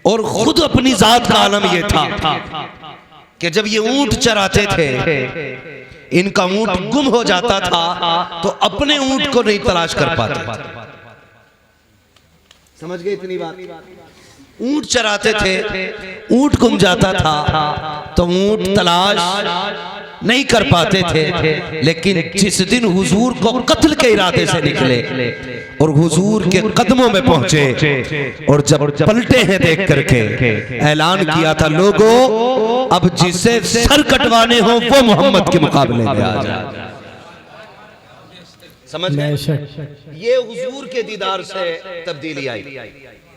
और खुद अपनी जात का आलम यह था कि जब ये ऊंट चराते थे, इनका ऊंट गुम हो जाता था तो अपने ऊंट को नहीं तलाश कर पाते। समझ गए इतनी बात? ऊंट चराते थे, ऊंट गुम जाता था तो ऊंट तलाश नहीं कर पाते थे। लेकिन जिस दिन हुजूर को कत्ल के इरादे से निकले और हुजूर के कदमों में पहुंचे और जब पलटे हैं देख करके ऐलान किया था, लोगों अब जिसे सर कटवाने हो वो मोहम्मद के मुकाबले में आ जाए। समझ गए? ये हुजूर के दीदार से तब्दीली आई।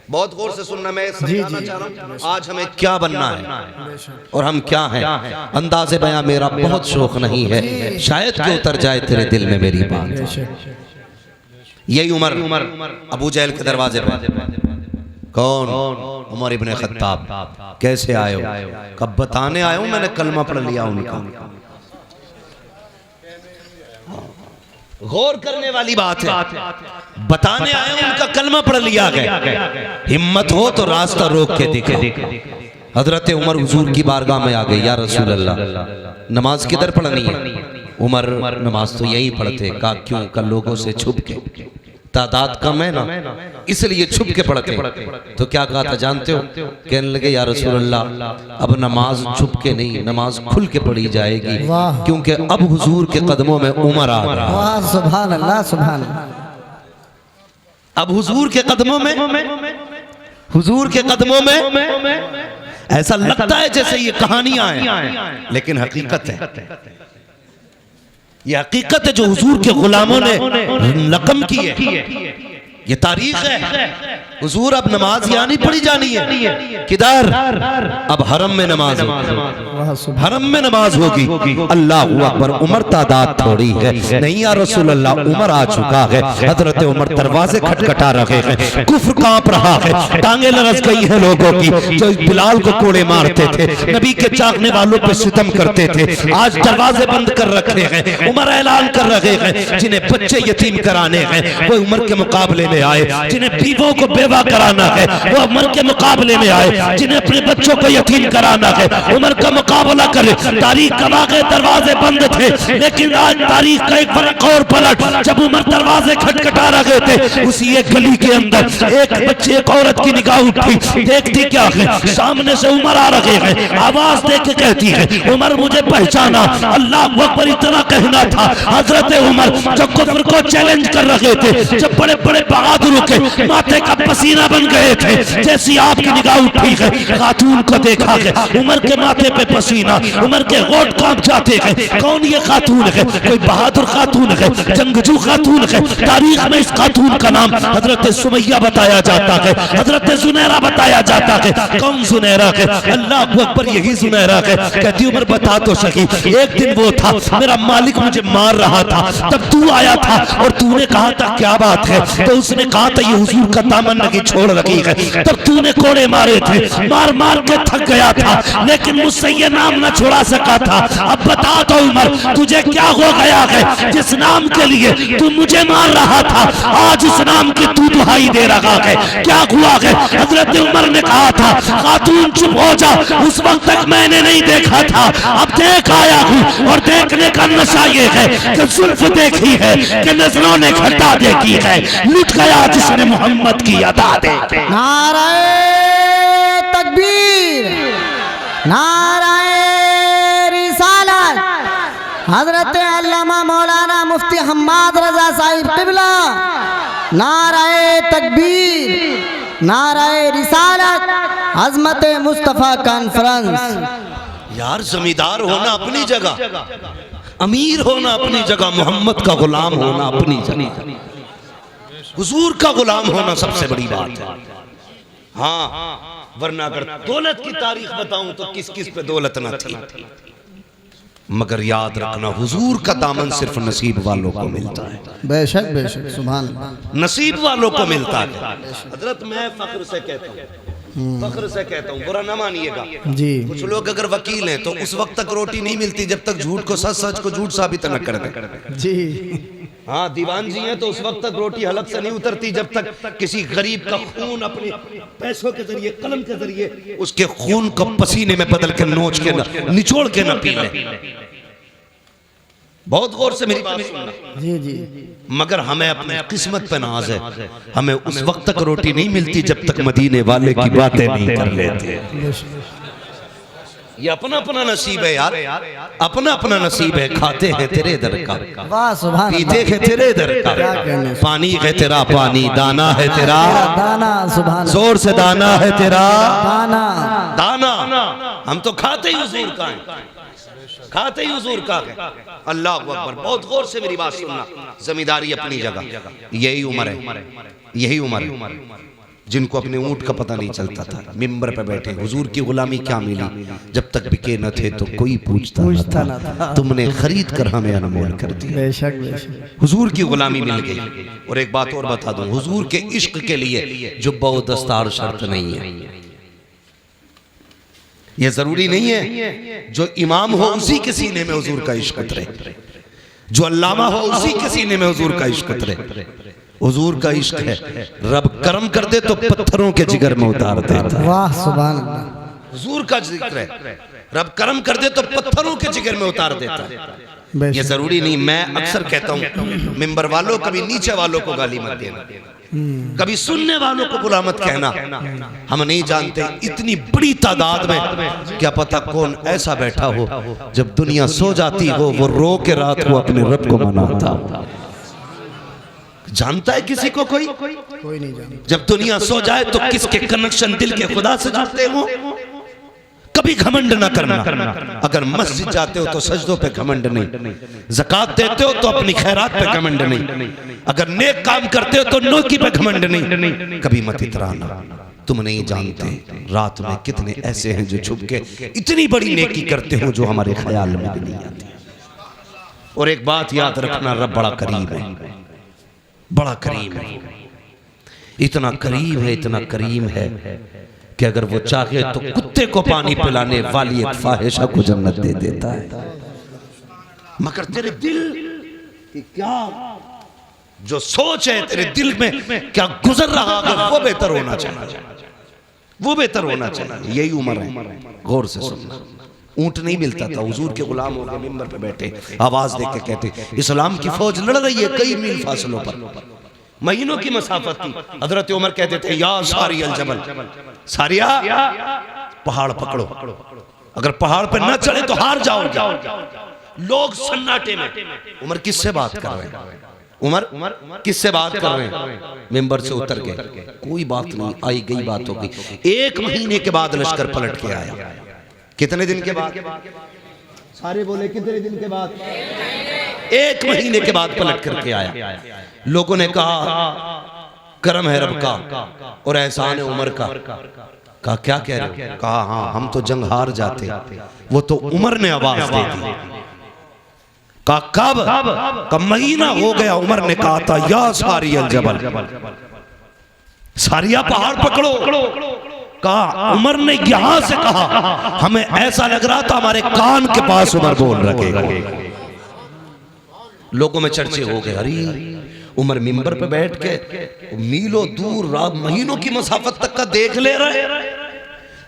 बहुत गौर से सुनना, मैं समझाना चाह रहा हूँ आज हमें क्या बनना है और हम क्या हैं। अंदाज़े बयां मेरा बहुत शौक नहीं है, शायद कि उतर जाए तेरे दिल में मेरी बात। यही उमर अबू जहल के दरवाजे पर, कौन? उमर इब्ने खत्ताब। कैसे आए हो? कब बताने आया हूं मैंने कलमा पढ़ लिया उनका। गौर करने वाली बात है, बताने आए उनका कलमा पढ़ लिया गया। हिम्मत हो तो रास्ता रोक के दिखे। हजरत उमर हुजूर की बारगाह में आ गए, या रसूल अल्लाह नमाज किधर पढ़नी है? उमर नमाज तो यही पढ़ते। कहा क्यों? का लोगों से छुप के, तादाद कम है ना इसलिए छुप के पढ़ते। तो क्या कहा था जानते हो? कहने लगे या रसूल अल्लाह अब नमाज छुप के नहीं, नमाज खुल के पढ़ी जाएगी, क्योंकि अब हुजूर के कदमों में उमर आ गया। वाह सुभान अल्लाह, सुभान अल्लाह। अब हुजूर के कदमों में, हुजूर के कदमों में ऐसा लगता है जैसे ये कहानियां हैं, लेकिन हकीकत है। ये हकीकत है जो हुजूर के गुलामों ने रकम की है। ये तारीख है। हुजूर अब नमाज यहाँ नहीं पढ़ी जानी है, किधर? अब हरम में नमाज होगी, हरम में नमाज होगी। अल्लाह अकबर। उमर तादाद थोड़ी है, नहीं या रसूल अल्लाह उमर आ चुका है। हजरत उमर दरवाजे खटखटा रहे हैं, कुफ्र कांप रहा है, टांगे लरस गई है लोगों की जो बिलाल को कोड़े मारते थे, नबी के चाहने वालों पे सितम करते थे, आज दरवाजे बंद कर रखे हैं। उमर ऐलान कर रहे हैं जिन्हें बच्चे यतीम कराने हैं वो उमर के मुकाबले में आए, जिन्हें बीवों को बेवा कराना है वो उमर के मुकाबले में आए, जिन्हें अपने बच्चों को यतीम कराना है उमर का मुकाबला करे। तारीख कमा के दरवाजे बंद थे, लेकिन आज तारीख का एक फर्क और पलट। जब उमर दरवाजे खटखटा रहे थे, उसी एक गली के अंदर एक बच्चे एक औरत की निगाह उठी, देखती क्या है सामने से उमर आ रहे हैं, आवाज देख के कहती है उमर मुझे पहचाना। अल्लाह अकबर इतना कहना था। हजरत उमर जो कुफ्र को चैलेंज कर रहे थे, जब बड़े बड़े बहादुरों के माथे का पसीना बन गए थे, जैसी आपकी निगाह उठी है खातून को देखा है, उमर के माथे पे पसीना, उमर के होठ कांप जाते हैं। कौन ये खातून है? कोई बहादुर खातून है, जंगजू खातून है। तारीख में इस खातून का नाम हजरत सुमैया बताया जाता है, हजरत जुनैरा बताया जाता है। कौन जुनैरा है? अल्लाह अकबर, यही जुनैरा है। कहती उमर बता तो सही, एक दिन वो था मेरा मालिक मुझे मार रहा था, तब तू आया था और तूने कहा था क्या बात है? तो उसने कहा था ये हुजूर का दामन नहीं छोड़ रखी है, तब तूने कोड़े मारे थे, मार मार के थक गया था, लेकिन मुझसे ये नाम न छुड़ा सका था। अब बता तो उमर तुझे क्या हो गया है जिस नाम के लिए तू मुझे मार रहा था, आज उस नाम की तू दुहाई दे रहा है, क्या हुआ है? हजरत उमर ने कहा था खातून चुप हो जा, उस वक्त तक मैंने नहीं देखा था, अब देख आया हूँ और देखने का नशा ये है कि जुल्फ देखी है कि नजरों ने घटा देखी है, लुट गया जिसने मोहम्मद की अदा देखे। नाराए तकबीर, नाराए रिसालत। हजरत अल्लामा मौलाना मुफ्ती हम्माद रजा साहिब किबला। नाराए तकबीर, नाराए रिसालत, अजमत मुस्तफा कॉन्फ्रेंस। यार जमींदार होना अपनी जगह, अमीर होना अपनी जगह, मोहम्मद का गुलाम होना अपनी जगह, हुजूर का गुलाम होना सबसे बड़ी बात है। हाँ, वरना अगर दौलत की तारीख बताऊं तो किस किस पे दौलत न थी, मगर याद रखना हुजूर का दामन सिर्फ नसीब वालों को मिलता है। बेशक बेशक, सुभान अल्लाह, नसीब वालों को मिलता है। हजरत मैं फख्र से कहता हूँ, फख्र से कहता हूँ, बुरा ना मानिएगा जी। कुछ लोग अगर वकील हैं तो उस वक्त तक रोटी नहीं मिलती जब तक झूठ को सच, सच को झूठ साबित न कर दे। जी हाँ दीवान जी हैं तो उस वक्त तक रोटी हलक से नहीं उतरती जब तक किसी गरीब का खून अपने पैसों के जरिए, कलम के जरिए उसके खून को पसीने में बदल के नोच के निचोड़ के न पी ले। बहुत गौर से मेरी बात सुनना। जी जी। मगर हमें अपनी किस्मत पे नाज है, हमें उस वक्त तक रोटी नहीं मिलती जब तक मदीने वाले की बातें नहीं कर लेते। ये अपना अपना नसीब है यार, अपना अपना नसीब है। खाते हैं तेरे दर का, वाह सुभान पीते हैं तेरे दर का, पानी है तेरा पानी, दाना है तेरा दाना, सुभान जोर से दाना है तेरा दाना दाना। हम तो खाते ही हुजूर का है, खाते ही हुजूर का है। अल्लाह अकबर। बहुत गौर से मेरी बात सुनना। जमींदारी अपनी जगह, यही उम्र है, यही उम्र है जिनको अपने ऊंट का पता नहीं चलता था, मिंबर पे बैठे हुजूर की गुलामी क्या मिली, जब तक बिके न थे तो कोई पूछता न था, तुमने खरीद कर हमें अनमोल कर दिया। बेशक बेशक हुजूर की गुलामी मिल गई। और एक बात और बता दूं, हुजूर के इश्क के लिए जुब्बा व दस्तार शर्त नहीं है। यह जरूरी नहीं है जो इमाम हो उसी के सीने में हुजूर का इश्क उतरे, जो अल्लामा हो उसी के सीने में हुजूर का इश्क उतरे। हुजूर का इश्क है, रब करम कर दे तो पत्थरों के जिगर में उतार देता है। वाह सुभान अल्लाह। हुजूर का जिक्र है, रब करम कर दे तो पत्थरों के जिगर में उतार देता है। ये जरूरी नहीं। मैं अक्सर कहता हूँ मिंबर वालों, कभी नीचे वालों को गाली मत देना, कभी सुनने वालों को बुरा मत कहना। हम नहीं जानते इतनी बड़ी तादाद में क्या पता कौन ऐसा बैठा हो जब दुनिया सो जाती हो वो रो के रात को अपने रब को मनाता। जानता है किसी को कोई नहीं जानता। जब दुनिया सो जाए तो किसके कनेक्शन दिल के खुदा से जुड़ते हो। कभी घमंड ना करना। अगर मस्जिद जाते हो तो सजदों पे घमंड नहीं, ज़कात देते हो तो अपनी खैरात पे घमंड नहीं, अगर नेक काम करते हो तो नेकी पे घमंड नहीं। कभी मत इतराना, तुम नहीं जानते रात में कितने ऐसे हैं जो छुप के इतनी बड़ी नेकी करते हो जो हमारे ख्याल में भी नहीं आती। और एक बात याद रखना, रब बड़ा करीब है, बड़ा करीम है, इतना करीम है, इतना करीम है कि अगर वो चाहे तो कुत्ते को पानी पिलाने वाली एक फाहिशा को जन्नत दे देता है। मगर तेरे दिल की क्या जो सोच है, तेरे दिल में क्या गुजर रहा है, वो बेहतर होना चाहिए, वो बेहतर होना चाहिए। यही उम्र है, गौर से सुनना। ऊंट नहीं मिलता था, हुजूर के गुलाम हो गए, मिंबर पे बैठे आवाज दे के कहते इस्लाम की फौज लड़ रही है कई मील फासलों पर, महीनों की मसाफत थी। हजरत उमर कहते थे या सारी अल जबल, सारिया पहाड़ पकड़ो, अगर पहाड़ पर न चढ़े तो हार जाओगे। लोग सन्नाटे में, उमर किससे बात कर रहे हैं, उमर किससे बात कर रहे हैं। मिंबर से उतर गए, कोई बात नहीं, आई गई बात हो गई। 1 महीने के बाद लश्कर पलट के आया। कितने दिन के बाद? सारे बोले कितने दिन के बाद? 1 महीने के बाद पलट करके आया। लोगों ने कहा करम है रब का और एहसान है उमर का। कहा क्या कह रहे हो? कहा हाँ हम तो जंग हार जाते, वो तो उमर ने आवाज दे दी। कहा कब? महीना हो गया। उमर ने कहा था या सारी अल जबल, सारिया पहाड़ पकड़ो। कहा उमर ने यहां से कहा, हमें ऐसा लग रहा था हमारे कान के पास उमर बोल रखे। लोगों में चर्चे हो गए, अरे उमर मिंबर पे बैठ के मीलों दूर रात महीनों की मसाफत तक का देख ले रहे,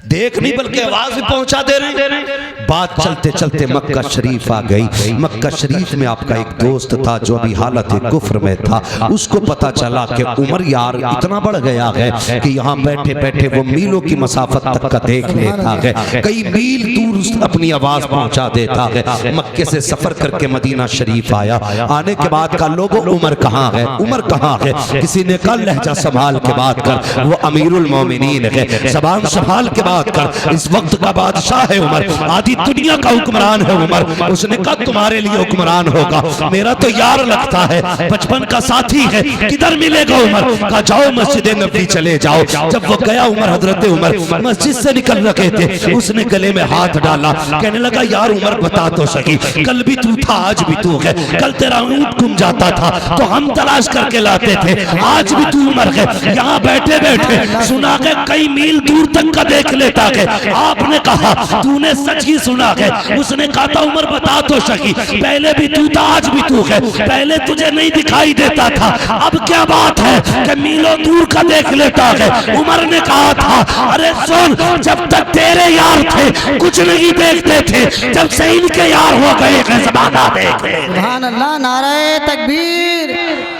देख नहीं बल्कि आवाज भी पहुंचा दे रहे। बात चलते चलते मक्का शरीफ आ गई। मक्का शरीफ में आपका एक दोस्त था जो अभी हालत कुफ्र में था। उसको पता चला कि उमर यार इतना बढ़ गया है कि यहाँ बैठे बैठे वो मीलों की मसाफत तक का देख लेता है, कई मील दूर अपनी आवाज पहुंचा देता है। मक्के से सफर करके मदीना शरीफ आया। आने के बाद का लोगों उमर कहाँ है, उमर कहाँ है? किसी ने कहा लहजा संभाल के बात कर, वो अमीरुल मोमिनीन है, ज़बान संभाल के बात कर। इस वक्त का बादशाह है उमर, आधी दुनिया का हुक्मरान है उमर। उसने कहा तुम्हारे लिए हुक्मरान होगा, मेरा तो यार लगता है, बचपन का साथी है, किधर मिलेगा उमर? कहा जाओ मस्जिद नबी चले जाओ। जब वो गया उमर, हजरत उमर मस्जिद से निकल रखे थे, उसने गले में हाथ डाला, कहने लगा यार उमर बता तो सही, कल भी तू था आज भी तू है, कल तेरा ऊंट गुम जाता था तो हम तलाश करके लाते थे, आज भी तू उमर है, यहाँ बैठे बैठे सुना के कई मील दूर तक का देख लेता है। आपने कहा तूने सच ही सुना है। उसने कहा था उमर बता तो सकी, पहले भी तू था आज भी तू है, पहले तुझे नहीं दिखाई देता था, अब क्या बात है कि मीलों दूर का देख लेता है। उमर ने कहा था अरे सुन, जब तक तेरे यार थे कुछ नहीं देखते थे, जब से इनके यार हो गए हैं ज़माना देखे। सुभान अल्लाह, नारे तकबीर,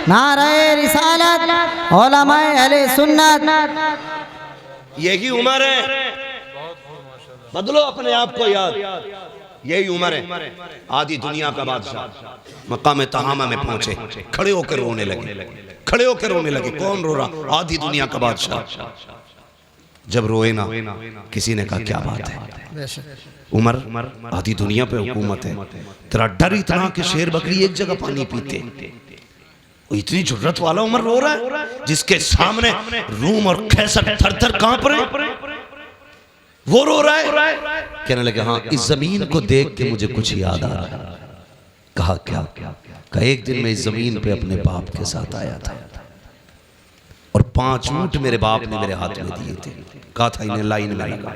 नारे रिसालत, उलमाए अहले सुन्नत। यही उम्र है, बदलो अपने आप को याद, यही उम्र है। आधी दुनिया का बादशाह मकाम तहामा में पहुंचे, खड़े होकर रोने लगे, खड़े होकर रोने लगे। कौन रो रहा? आधी दुनिया का बादशाह। जब रोए ना, किसी ने कहा क्या बात है उमर, आधी दुनिया पे हुकूमत है, तेरा डर इतना कि शेर बकरी एक जगह पानी पीते, इतनी जुर्रत वाला उमर रो रहा है जिसके सामने रूम और कैसर थर थर कांप रहे, वो रो रहा है। कहने लगे हाँ, इस जमीन को देख के मुझे कुछ याद आ रहा है। कहा क्या? कहा एक दिन मैं इस जमीन पे अपने बाप के साथ आया था और 5 ऊंट मेरे बाप ने मेरे हाथ में दिए थे। कहा था इन्हें लाइन में लगा।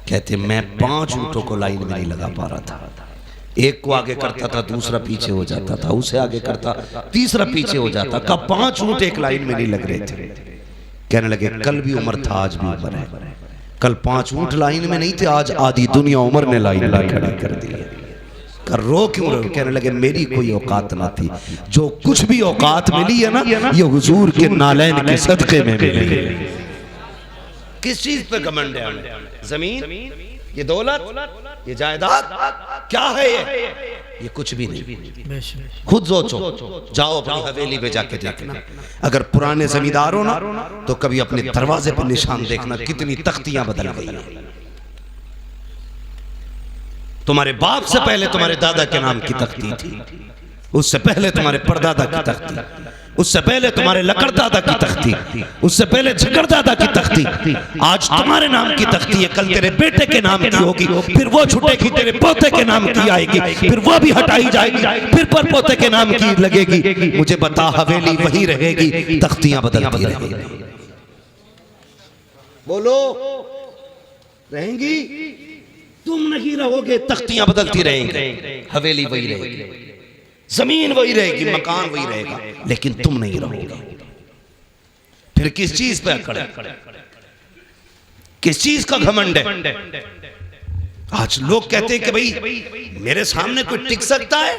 कहते मैं 5 ऊंटों को लाइन में नहीं लगा पा रहा था, एक को आगे करता था, दूसरा पीछे हो जाता था, उसे आगे करता, तीसरा पीछे हो जाता। कब 5 ऊंट एक लाइन में नहीं लग रहे थे। कहने लगे कल भी उमर था, आज भी उमर है। कल 5 ऊंट लाइन में नहीं थे, आज आधी दुनिया उमर ने लाइन ला खड़ी कर दी। कर रो क्यों रहे? कहने लगे मेरी कोई औकात ना थी, जो कुछ भी औकात मिली है ना, ये हुजूर के नालैन के सदके में मिली। किस चीज पे घमंड है हमें? जमीन, ये दौलत, ये जायदाद, क्या है ये कुछ भी नहीं। खुद सोचो, जाओ अपनी हवेली पे जाके देखना, अगर पुराने जमींदार हो ना तो कभी अपने दरवाजे पर निशान देखना कितनी तख्तियां बदल गई हैं। तुम्हारे बाप से पहले तुम्हारे दादा के नाम की तख्ती थी, उससे पहले तुम्हारे परदादा की तख्ती, उससे पहले तुम्हारे लकड़दादा की तख्ती, उससे पहले झकड़दादा की तख्ती, आज तुम्हारे नाम की तख्ती है, कल तेरे बेटे के नाम की होगी, फिर वो छुटेगी तेरे पोते के नाम की आएगी, फिर वो भी हटाई जाएगी, फिर पर पोते के नाम की लगेगी। मुझे बता, हवेली वही रहेगी, तख्तियां बदलती रहेंगी। बोलो, रहेंगी? तुम नहीं रहोगे, तख्तियां बदलती रहेंगी, हवेली वही रहेगी, जमीन वही रहेगी, मकान वही रहेगा, लेकिन तुम नहीं रहोगे। फिर किस चीज पे अकड़ है? किस चीज का घमंड है? आज लोग कहते हैं कि भाई मेरे सामने कोई टिक सकता है,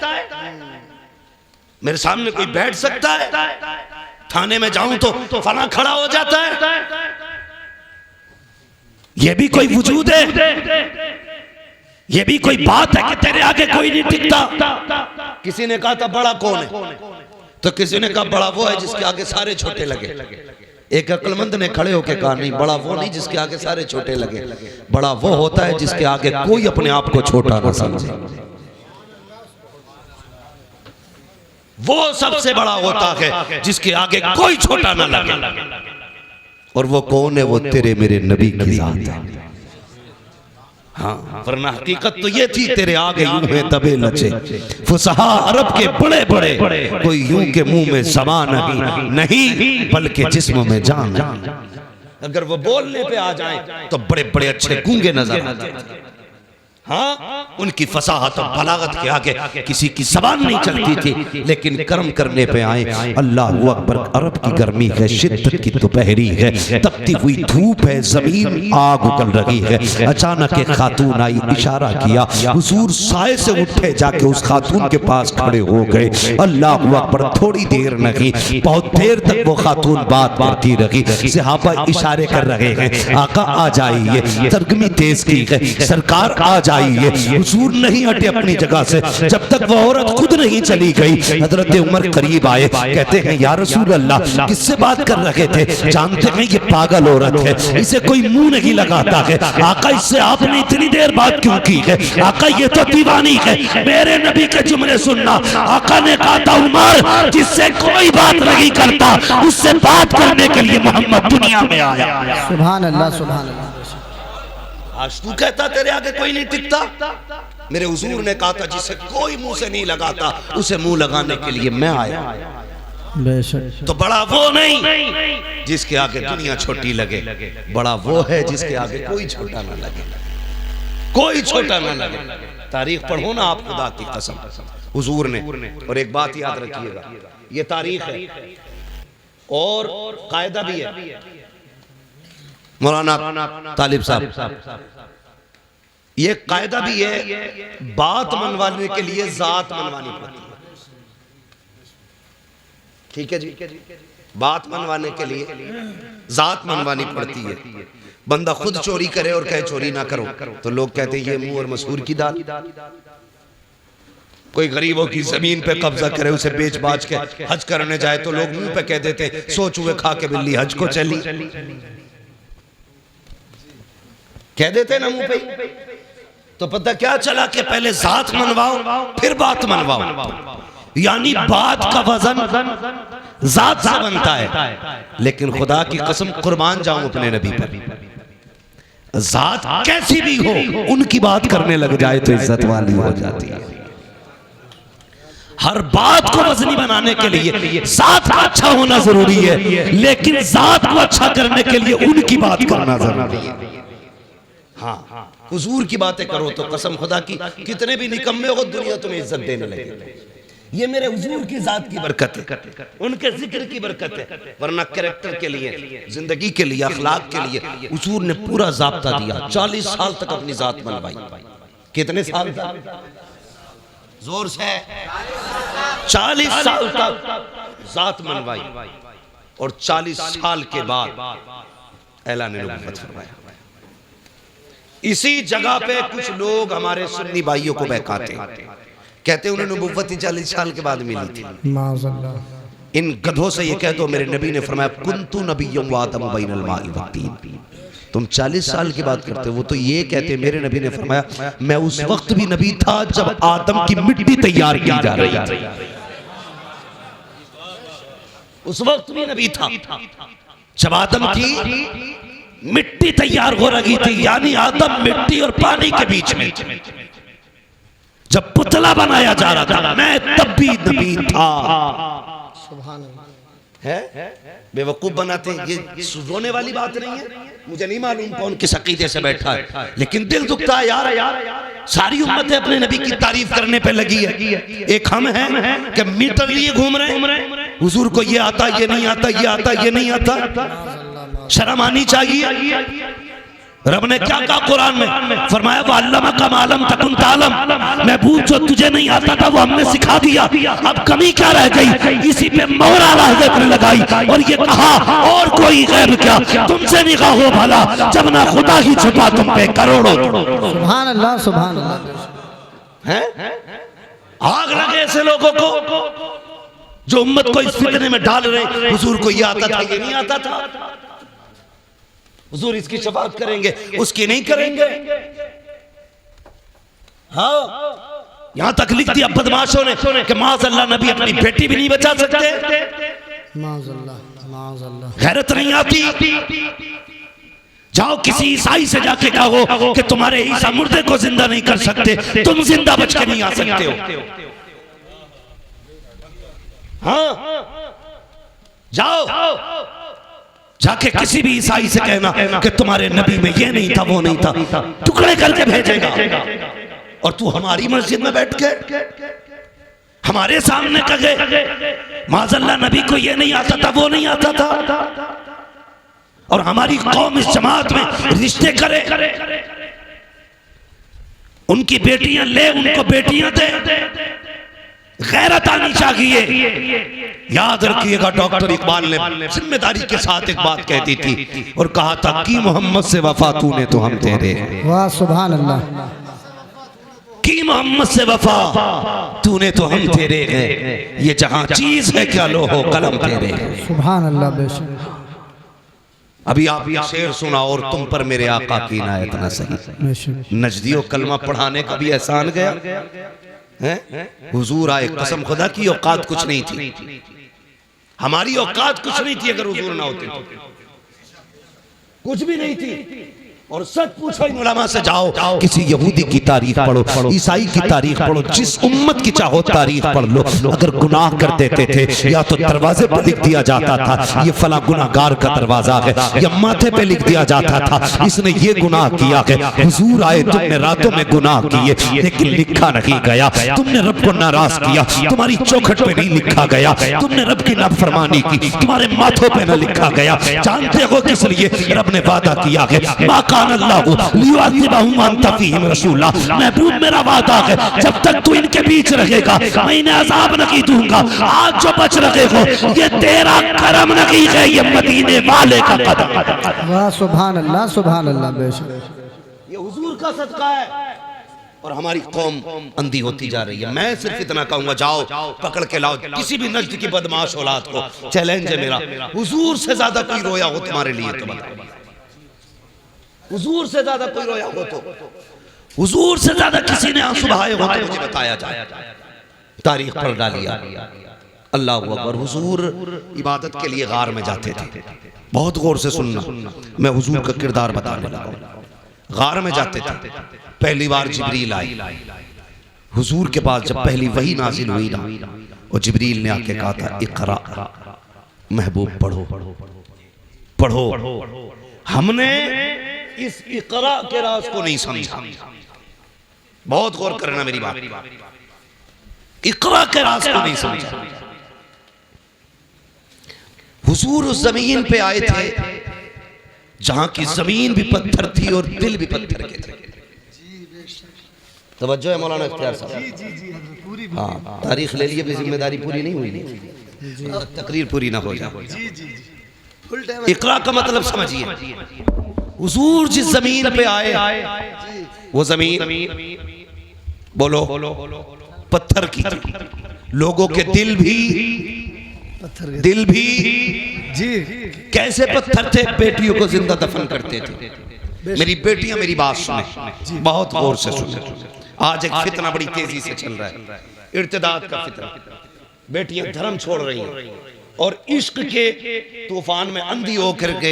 मेरे सामने कोई बैठ सकता है, थाने में जाऊं तो फला खड़ा हो जाता है, यह भी कोई वजूद है? ये भी कोई बात है कि तेरे आगे कोई नहीं टिकता? किसी ने कहा था बड़ा कौन है, तो किसी ने कहा बड़ा वो है जिसके आगे सारे छोटे लगे। एक अक्लमंद ने खड़े होकर कहा नहीं, बड़ा वो नहीं जिसके आगे सारे छोटे लगे, बड़ा वो होता है जिसके आगे कोई अपने आप को छोटा ना समझे। वो सबसे बड़ा होता है जिसके आगे कोई छोटा ना लगे। और वो कौन है? वो तेरे मेरे नबी की जात है। हाँ, वरना हकीकत तो ये थी, तेरे आगे यूं है तबे लचे फुसहा अरब के बड़े बड़े, कोई यूं के मुंह में ज़बां नहीं बल्कि जिस्म में जान। अगर वो बोलने पे आ जाए तो बड़े बड़े अच्छे गूंगे नजर आते हैं। हाँ, उनकी फसाहत और बलागत के आगे किसी की ज़बान नहीं चलती थी, लेकिन कर्म करने पे आए, अल्लाह अकबर। अरब की गर्मी है, शिद्दत की दोपहरी है, तपती हुई धूप है, जमीन आग उगल रही है। अचानक एक खातून आई, इशारा किया, हुजूर साए से उठे, जाके उस खातून के पास खड़े हो गए। अल्लाह अकबर। थोड़ी देर नहीं, बहुत देर तक वो खातून बात करती रही। सहाबा इशारे कर रहे हैं, आका आ जाइए, सरगर्मी तेज की है, सरकार आ जाइए। हुजूर नहीं हटे अपनी जगह से जब तक वो औरत खुद नहीं चली गई। हजरत उमर करीब आए, कहते हैं या रसूल अल्लाह, किससे बात कर रहे थे? जानते हैं ये पागल औरत है, इसे कोई मुंह नहीं लगाता है। आका, इससे आपने इतनी देर बात क्यों की है? आका, ये तो दीवानी है, मेरे नबी के जुमले सुनना। आका ने कहा था उमर, जिससे कोई बात नहीं करता उससे बात करने के लिए मोहम्मद दुनिया में आया। सुभान अल्लाह, सुभान अल्लाह। आज तू कहता तेरे आगे कोई नहीं टिकता? मेरे हुजूर ने कहा था जिसे कोई मुंह से नहीं लगाता उसे मुंह लगाने के लिए मैं आया। बेशक। तो बड़ा वो नहीं जिसके आगे दुनिया छोटी लगे, बड़ा वो है जिसके आगे कोई छोटा ना लगे। कोई छोटा ना लगे। तारीख पढ़ो ना आप, खुदा की कसम हुजूर ने। और एक बात याद रखिएगा, ये तारीख है और कायदा भी है। मौलाना तालिब साहब, ये कायदा भी है, बात मनवाने के लिए जात मनवानी पड़ती है। ठीक है जी, बात मनवाने के लिए जात मनवानी पड़ती है। बंदा खुद चोरी करे और कहे चोरी ना करो तो लोग कहते हैं ये मुंह और मसूर की दाल। कोई गरीबों की जमीन पे कब्जा करे, उसे बेच बाच के हज करने जाए तो लोग मुंह पे कह देते सो चूहे खा के बिल्ली हज को चली, कह देते ना मुंह पे। तो पता क्या चला कि पहले जात मनवाओ फिर बात मनवाओ, यानी बात का वजन जात से बनता है। लेकिन खुदा की कसम कुर्बान जाऊं अपने नबी पर, जात कैसी भी हो उनकी बात करने लग जाए तो इज्जत वाली हो जाती है। हर बात को वजनी बनाने के लिए जात का अच्छा होना जरूरी है, लेकिन जात को अच्छा करने के लिए उनकी बात करना जरूरी है। हाँ, हुजूर की बातें करो तो कसम खुदा की कितने भी निकम्मे हो दुनिया तुम्हें इज्जत देने लगे। ये मेरे हुजूर की जात की बरकत है, उनके जिक्र की बरकत है। वरना कैरेक्टर के लिए, जिंदगी के लिए, अखलाक के लिए हुजूर ने पूरा ज़ाब्ता दिया। 40 साल तक अपनी जात मनवाई। कितने साल तक? जोर से 40 साल तक जात मनवाई और 40 साल के बाद ऐलान नबूवत फरमाया। इसी जगह पे कुछ लोग हमारे सुन्नी भाइयों को बहकाते हैं, कहते हैं उन्हें नबूवत 40 साल के बाद मिली थी। माज़अल्लाह। इन गधों से ये कह दो मेरे नबी ने फरमाया कुन्तु नबिय्युम व आदम बैनल माइ वत्तीन। तुम 40 साल की बात करते हो, वो तो ये कहते मेरे नबी ने फरमाया मैं उस वक्त भी नबी था जब आदम की मिट्टी तैयार की जा रही थी। उस वक्त भी नबी था जब आदम की मिट्टी तैयार हो रही थी, यानी आदम मिट्टी और पानी के बीच में जब पुतला बनाया जा रहा था, मैं तब भी नबी था। सुभान अल्लाह। है बेवकूफ बनाते हैं, ये रोने वाली बात नहीं है। मुझे नहीं मालूम कौन किस अकीदे से बैठा है, लेकिन दिल दुखता है यार। सारी उम्मतें अपने नबी की तारीफ करने पे लगी है, एक हम हैं कि मीटर लिए घूम रहे हैं। हुजूर को ये आता, ये नहीं आता, ये आता, ये नहीं आता। शर्म आनी चाहिए। रब ने क्या कहा कुरान में? फरमाया वअल्लमका मा लम तकुन तालम, महबूब जो तुझे नहीं आता था वो हमने सिखा दिया। अब कमी क्या रह गई? इसी पे मोहर आला हज़रत ने लगाई और ये कहा और कोई गैब क्या, तुमसे निगाह हो भला जब ना खुदा ही छुपा तुम पे करोड़ों। सुभान अल्लाह, सुभान अल्लाह। हैं आग लगे ऐसे लोगों को जो उम्मत को इस फितने में डाल रहे। हुजूर को ये आता था, ये नहीं आता था। हुजूर इसकी शफाअत करेंगे, उसकी नहीं करेंगे। हाँ, यहां तक लिख दिया बदमाशों ने कि माज़अल्लाह नबी अपनी बेटी भी नहीं बचा सकते। माज़अल्लाह, माज़अल्लाह। गैरत नहीं आती। जाओ किसी ईसाई से जाके कहो कि तुम्हारे ईसा मुर्दे को जिंदा नहीं कर सकते, तुम जिंदा बच के नहीं आ सकते हो। हाँ, जाओ जाके किसी भी ईसाई से कहना कि तुम्हारे नबी में ये नहीं था, वो नहीं था, टुकड़े करके भेजेगा। और तू हमारी मस्जिद में बैठ के हमारे सामने कहे माज़अल्लाह नबी को ये नहीं आता था, वो नहीं आता था, और हमारी कौम इस जमात में रिश्ते करे, उनकी बेटियां ले, उनको बेटियां दे। गैरत आनी चाहिए। याद रखिएगा डॉक्टर इकबाल ने जिम्मेदारी के साथ एक बात कह दी थी और कहा था कि मोहम्मद से वफा तूने तो हम तेरे। वाह सुभान अल्लाह। कि मोहम्मद से वफा तूने तो हम तेरे हैं, ये जहां चीज है क्या लोहो कलम तेरे। सुभान अल्लाह। बेशक अभी आप ये शेर सुना और तुम पर मेरे आका की इनायत न सही। नजदियों कलमा पढ़ाने का भी एहसान गया है। हुजूर आए, कसम खुदा की औकात कुछ नहीं थी, हमारी औकात कुछ नहीं थी अगर हुजूर ना होते तो, कुछ भी नहीं थी। और सच पूछो इन उलमा से, जाओ किसी यहूदी की तारीख पढ़ो, ईसाई की तारीख पढ़ो, जिस उम्मत की चाहो तारीख पढ़ लो, अगर गुनाह कर देते थे या तो दरवाजे पर लिख दिया जाता था ये फला गुनाहगार का दरवाजा है, या माथे पे लिख दिया जाता था इसने ये गुनाह किया है, हुजूर आए तुमने रातों में गुनाह किए लेकिन लिखा नहीं गया, तुमने रब को नाराज किया तुम्हारी चौखट पे नहीं लिखा गया, तुमने रब की नाफरमानी की तुम्हारे माथों पे न लिखा गया। जानते हो किस लिए? रब ने वादा किया है, महबूब मेरा वादा है जब तक तू इनके बीच रहेगा मैं इन्हें अज़ाब नहीं दूंगा। आज जो बच रहे हो ये तेरा करम नहीं है, ये मदीने वाले का कदम। वाह सुभान अल्लाह सुभान अल्लाह। बेशक ये हुजूर का सदका है और हमारी कौम अंधी होती जा रही है। मैं सिर्फ इतना कहूंगा, जाओ पकड़ के लाओ किसी भी नस्ल की बदमाश औलाद को, चैलेंज है मेरा, हुजूर से ज्यादा कोई रोया हो तुम्हारे लिए तो बताओ, हुजूर से ज्यादा कोई रोया हो तो, हुजूर से ज्यादा किसी ने आंसू बहाए हो तो मुझे बताया जाए। तारीख पढ़ डालिया। अल्लाह अकबर। हुजूर इबादत के लिए गार में जाते थे, बहुत गौर से सुनना, मैं हुजूर का किरदार बताने लगा। गार में जाते थे, पहली बार जिब्रील आई हुजूर के पास, जब पहली वही नाजिल हुई ना, और जिब्रील ने आके कहा था इक़रा, महबूब पढ़ो पढ़ो। हमने इस इक़रा के राज को नहीं समझा, बहुत गौर करना मेरी बात, इक़रा के राज को नहीं समझा। हुजूर उस जमीन पे आए थे जहां की जमीन भी पत्थर थी और दिल भी पत्थर के थे। तवज्जो है मौलाना इख्तियार साहब? हाँ, तारीख ले लिए, अपनी जिम्मेदारी पूरी नहीं हुई, तकरीर पूरी ना हो जाए। इक़रा का मतलब समझिए, हुजूर जिस जमीन पे आए वो जमीन बोलो पत्थर की थी, लोगों के दिल भी जी कैसे पत्थर थे, बेटियों को जिंदा दफन करते थे। मेरी बेटियां मेरी बात सुने, बहुत गौर से सुने। आज एक फितना बड़ी तेजी से चल रहा है, इर्तिदाद का फितना। बेटियां धर्म छोड़ रही हैं और इश्क के तूफान में अंधी होकर के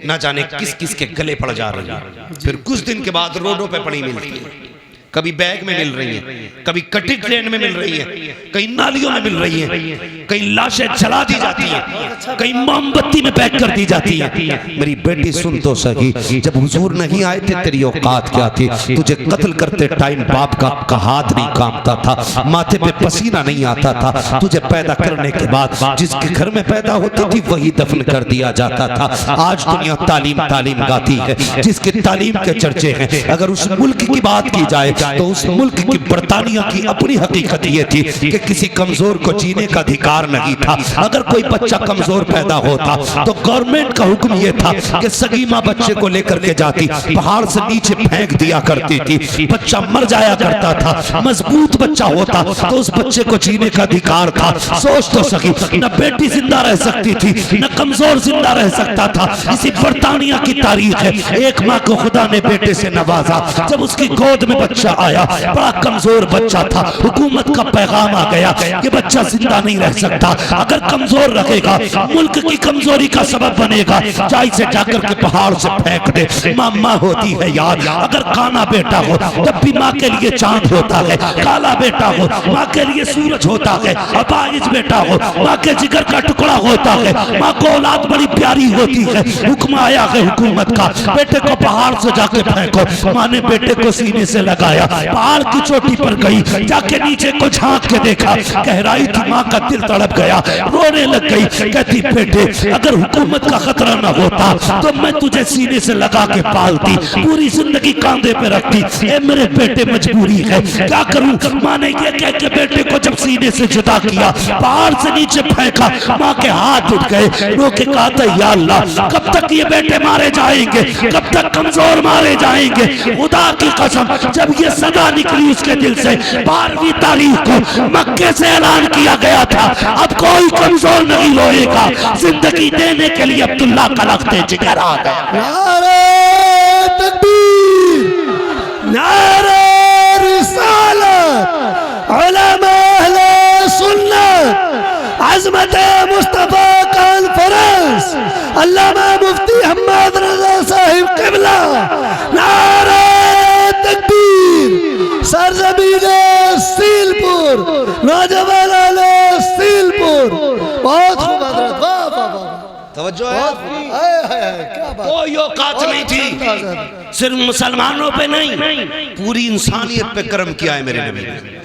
न जाने किस किस के गले पड़ जा रही है। फिर कुछ दिन के बाद रोडों पे पड़ी मिलती है, कभी बैग में मिल रही है, कभी कटी ट्रेन में मिल रही है, कहीं नालियों में मिल रही है, कहीं लाशें जला दी जाती है, कहीं मोमबत्ती में पैक कर दी जाती है। मेरी बेटी सुन तो सही, जब हुजूर नहीं आए थे तेरी औकात क्या थी? तुझे कत्ल करते टाइम बाप का हाथ नहीं कांपता था, माथे पे पसीना नहीं आता था। तुझे पैदा करने के बाद जिसके घर में पैदा होती थी वही दफन कर दिया जाता था। आज दुनिया तालीम तालीम गाती है, जिसकी तालीम के चर्चे हैं। अगर उस मुल्क की बात की जाए तो उस मुल्क की बरतानिया की अपनी हकीकत ये थी कि किसी कमजोर को जीने का अधिकार नहीं था। अगर कोई बच्चा कमजोर पैदा होता तो गवर्नमेंट का हुक्म ये था कि सगीमा बच्चे को लेकर के जाती, पहाड़ से नीचे फेंक दिया करती थी, बच्चा मर जाया करता था। मजबूत बच्चा होता तो उस बच्चे को जीने का अधिकार था। सोच तो सकी, न बेटी जिंदा रह सकती थी न कमजोर जिंदा रह सकता था। इसी बरतानिया की तारीख है। एक माँ को खुदा ने बेटे से नवाजा, जब उसकी गोद में बच्चा आया, बड़ा कमजोर बच्चा था, हुकूमत का पैगाम आ गया कि बच्चा जिंदा नहीं रह सकता, अगर कमजोर रखेगा मुल्क की कमजोरी का सबब बनेगा, चाय से जाकर के पहाड़ से फेंक दे। माँ होती है यार, अगर काना बेटा हो तब भी माँ के लिए चांद होता है, काला बेटा हो माँ के लिए सूरज होता है, अपाहिज बेटा हो माँ के जिगर का टुकड़ा होता है। माँ को औलाद बड़ी प्यारी होती है। हुक्म आया है हुकूमत का, बेटे को पहाड़ से जाके फेंको। माँ ने बेटे को सीने से लगाया, पहाड़ की चोटी पर गई, जाके नीचे को झांक के देखा, गहराई थी। माँ का दिल तड़प गया, रोने लग गई, कहती बेटे अगर हुकूमत का खतरा न होता तो मैं तुझे सीने से लगा के पालती, पूरी जिंदगी कांधे पे रखती। ए मेरे बेटे मजबूरी है, क्या करूं? माँ ने ये कह के बेटे को जब सीने से जुदा किया, पहाड़ से नीचे फेंका, माँ के हाथ उठ गए। रो के कहा था या अल्लाह कब तक ये बेटे मारे जाएंगे, कब तक कमजोर मारे जाएंगे? खुदा की कसम जब ये सदा निकली उसके दिल से, 12वीं तारीख को मक्के से ऐलान किया गया था अब कोई कमजोर नहीं रोएगा। जिंदगी देने के लिए अब्दुल्ला का लख्ते जिगर आ गया। नारे तकबीर, नारे रिसालत, उलमा अहले सुन्नत, अज़मत मुस्तफा कॉन्फ्रेंस, अल्लामा मुफ्ती अहमद रज़ा साहिब क़िबला नौजवान आले सीलपुर, बहुत खूब हजरत, वाह वाह वाह, तवज्जो है आपकी? हाय हाय हाय, क्या बात, कोई औकात नहीं थी, सिर्फ मुसलमानों पे नहीं, पूरी इंसानियत पे कर्म किया है मेरे नबी ने।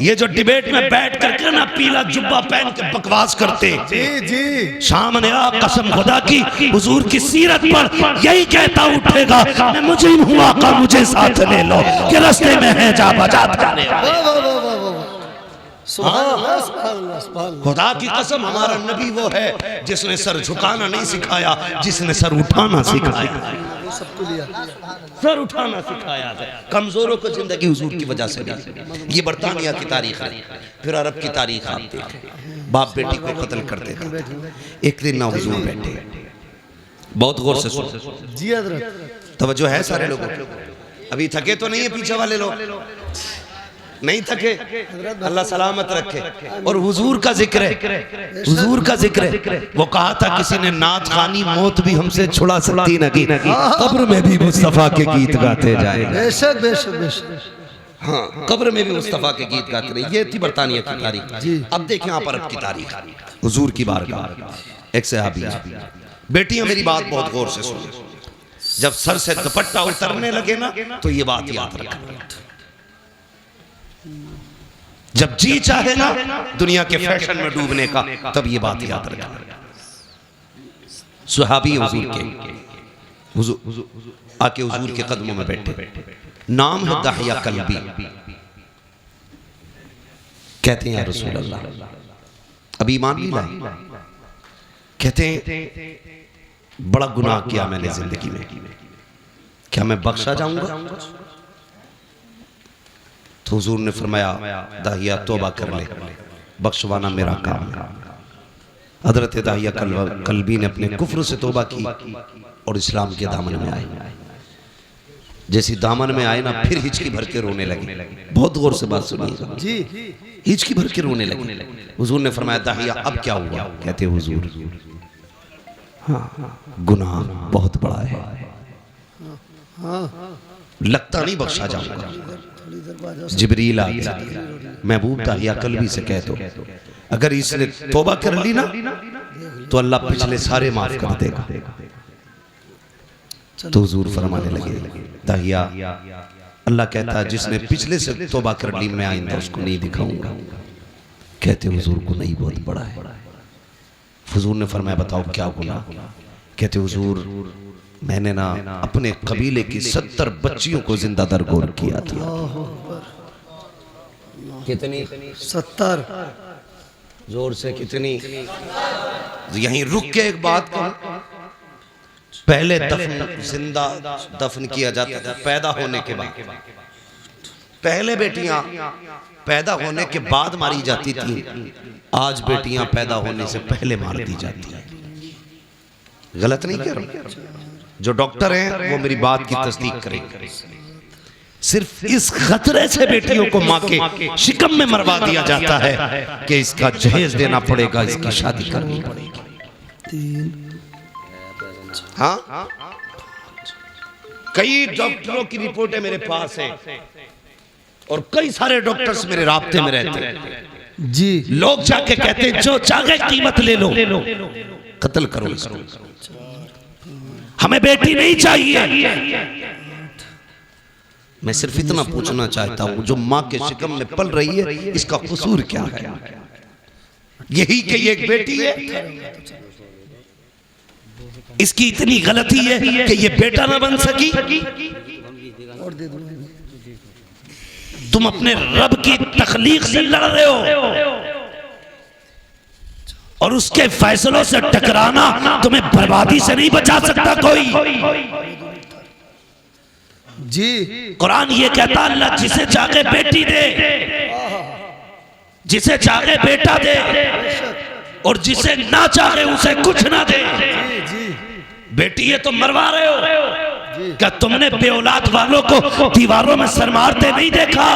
ये जो डिबेट में बैठ करके ना पीला जुब्बा पहन के बकवास करते, जी जी, सामने आ कसम खुदा की हुजूर की सीरत पर यही कहता उठेगा, मैं मुजरिम हूँ आका मुझे साथ ले लो, कि रास्ते में है जा बजात करने वाले। वाह वाह वाह वाह वाह, सुभान अल्लाह सुभान अल्लाह सुभान अल्लाह। खुदा की कसम हमारा नबी वो है जिसने सर झुकाना नहीं सिखाया, जिसने सर उठाना सिखाया, सबको लिया, सर उठाना सिखाया है। कमजोरों को जिंदगी हुजूर की वजह से मिली। ये बरतानिया की तारीख है, फिर अरब की तारीख आप देखें, बाप बेटी को कत्ल कर देता। एक दिन ना हुजूर बैठे, बहुत गौर से सुनो जी हजरत, तवज्जो है सारे लोगों को। अभी थके तो नहीं है पीछे वाले लोग, नहीं थके, अल्लाह सलामत रखे। और हुजूर का जिक्र है, हुजूर का जिक्र है। वो कहा था किसी ने, नात खानी मौत भी हमसे छुड़ा सकती नहीं, कब्र में भी मुस्तफा के गीत गाते जाए। बेशक बेशक बेशक, हाँ, कब्र में भी मुस्तफा के गीत गाते रहे। ये थी बरतानिया की तारीख। अब देखें आप अरब की तारीख, हुजूर की बारगाह। एक सहाबी, बेटियां मेरी बात बहुत गौर से सुनो, जब सर से दुपट्टा उतरने लगे ना तो ये बात याद रखना, जब जी चाहे ना दुनिया के फैशन में डूबने का, तब ये बात याद रखना। सुहाबी हुजूर के, हुजूर आके हुजूर के कदमों में बैठे, नाम है दाहिया कल्बी। कहते हैं रसूल अल्लाह, अभी ईमान नहीं लाए, कहते हैं बड़ा गुनाह किया मैंने जिंदगी में, क्या मैं बख्शा जाऊंगा? तो हुजूर ने फरमाया, दाहिया तौबा कर ले, बख्शवाना मेरा काम है। हजरत दाहिया कल्बी ने अपने कुफ्र से तौबा की और इस्लाम के दामन में आए। जैसी दामन में आए ना, फिर हिचकी भर के रोने लगे। बहुत गौर से बात सुनिएगा जी, हिचकी भर के रोने लगे। हुजूर ने फरमाया, दाहिया अब क्या हुआ? कहते हुजूर, हाँ, गुनाह बहुत बड़ा है, लगता नहीं बख्शा जाऊंगा। जिब्रील आ गया, महबूब दाहिया कल्बी से कह दो, अगर इसने तौबा कर ली ना तो अल्लाह पिछले सारे माफ कर देगा। तो हुजूर फरमाने लगे, दाहिया, अल्लाह कहता है जिसने पिछले से तौबा कर ली मैं आइंदा उसको नहीं दिखाऊंगा। कहते हुजूर को नहीं बहुत बड़ा है। हुजूर ने फरमाया, बताओ क्या गुनाह? कहते हुजूर, मैंने ना अपने कबीले की 70 बच्चियों को जिंदा दरगोर किया था। कितनी? 70। जोर से कितनी? यहीं रुक के एक बात कहूं, पहले दफन जिंदा दफन किया जाता था पैदा होने के बाद। पहले बेटियां पैदा होने के बाद मारी जाती थी, आज बेटियां पैदा होने से पहले मार दी जाती हैं। गलत नहीं कह रहा, जो डॉक्टर हैं वो मेरी बात की तस्दीक करेंगे। सिर्फ इस खतरे से बेटियों को मां के शिकम में मरवा दिया जाता है कि इसका जहेज देना पड़ेगा, इसकी शादी करनी पड़ेगी। हाँ, कई डॉक्टरों की रिपोर्टें मेरे पास हैं और कई सारे डॉक्टर्स मेरे राब्ते में रहते हैं जी। लोग जाके कहते हैं जो चाहे कीमत ले लो, कत्ल करो इसको, हमें बेटी नहीं चाहिए। मैं सिर्फ इतना पूछना चाहता हूं, जो मां के शिकम में पल रही है इसका कसूर क्या है? यही कि ये एक बेटी है, इसकी इतनी गलती है कि ये बेटा ना बन सकी। तुम अपने रब की तखलीक से लड़ रहे हो और उसके फैसलों से टकराना तुम्हें बर्बादी से नहीं बचा सकता कोई। जी, कुरान ये कहता, अल्लाह जिसे चाहे बेटी दे, जिसे चाहे बेटा दे, और जिसे ना चाहे उसे कुछ ना दे। बेटी ये तो मरवा रहे हो, क्या तुमने बेऔलाद वालों को दीवारों में सर मारते नहीं देखा?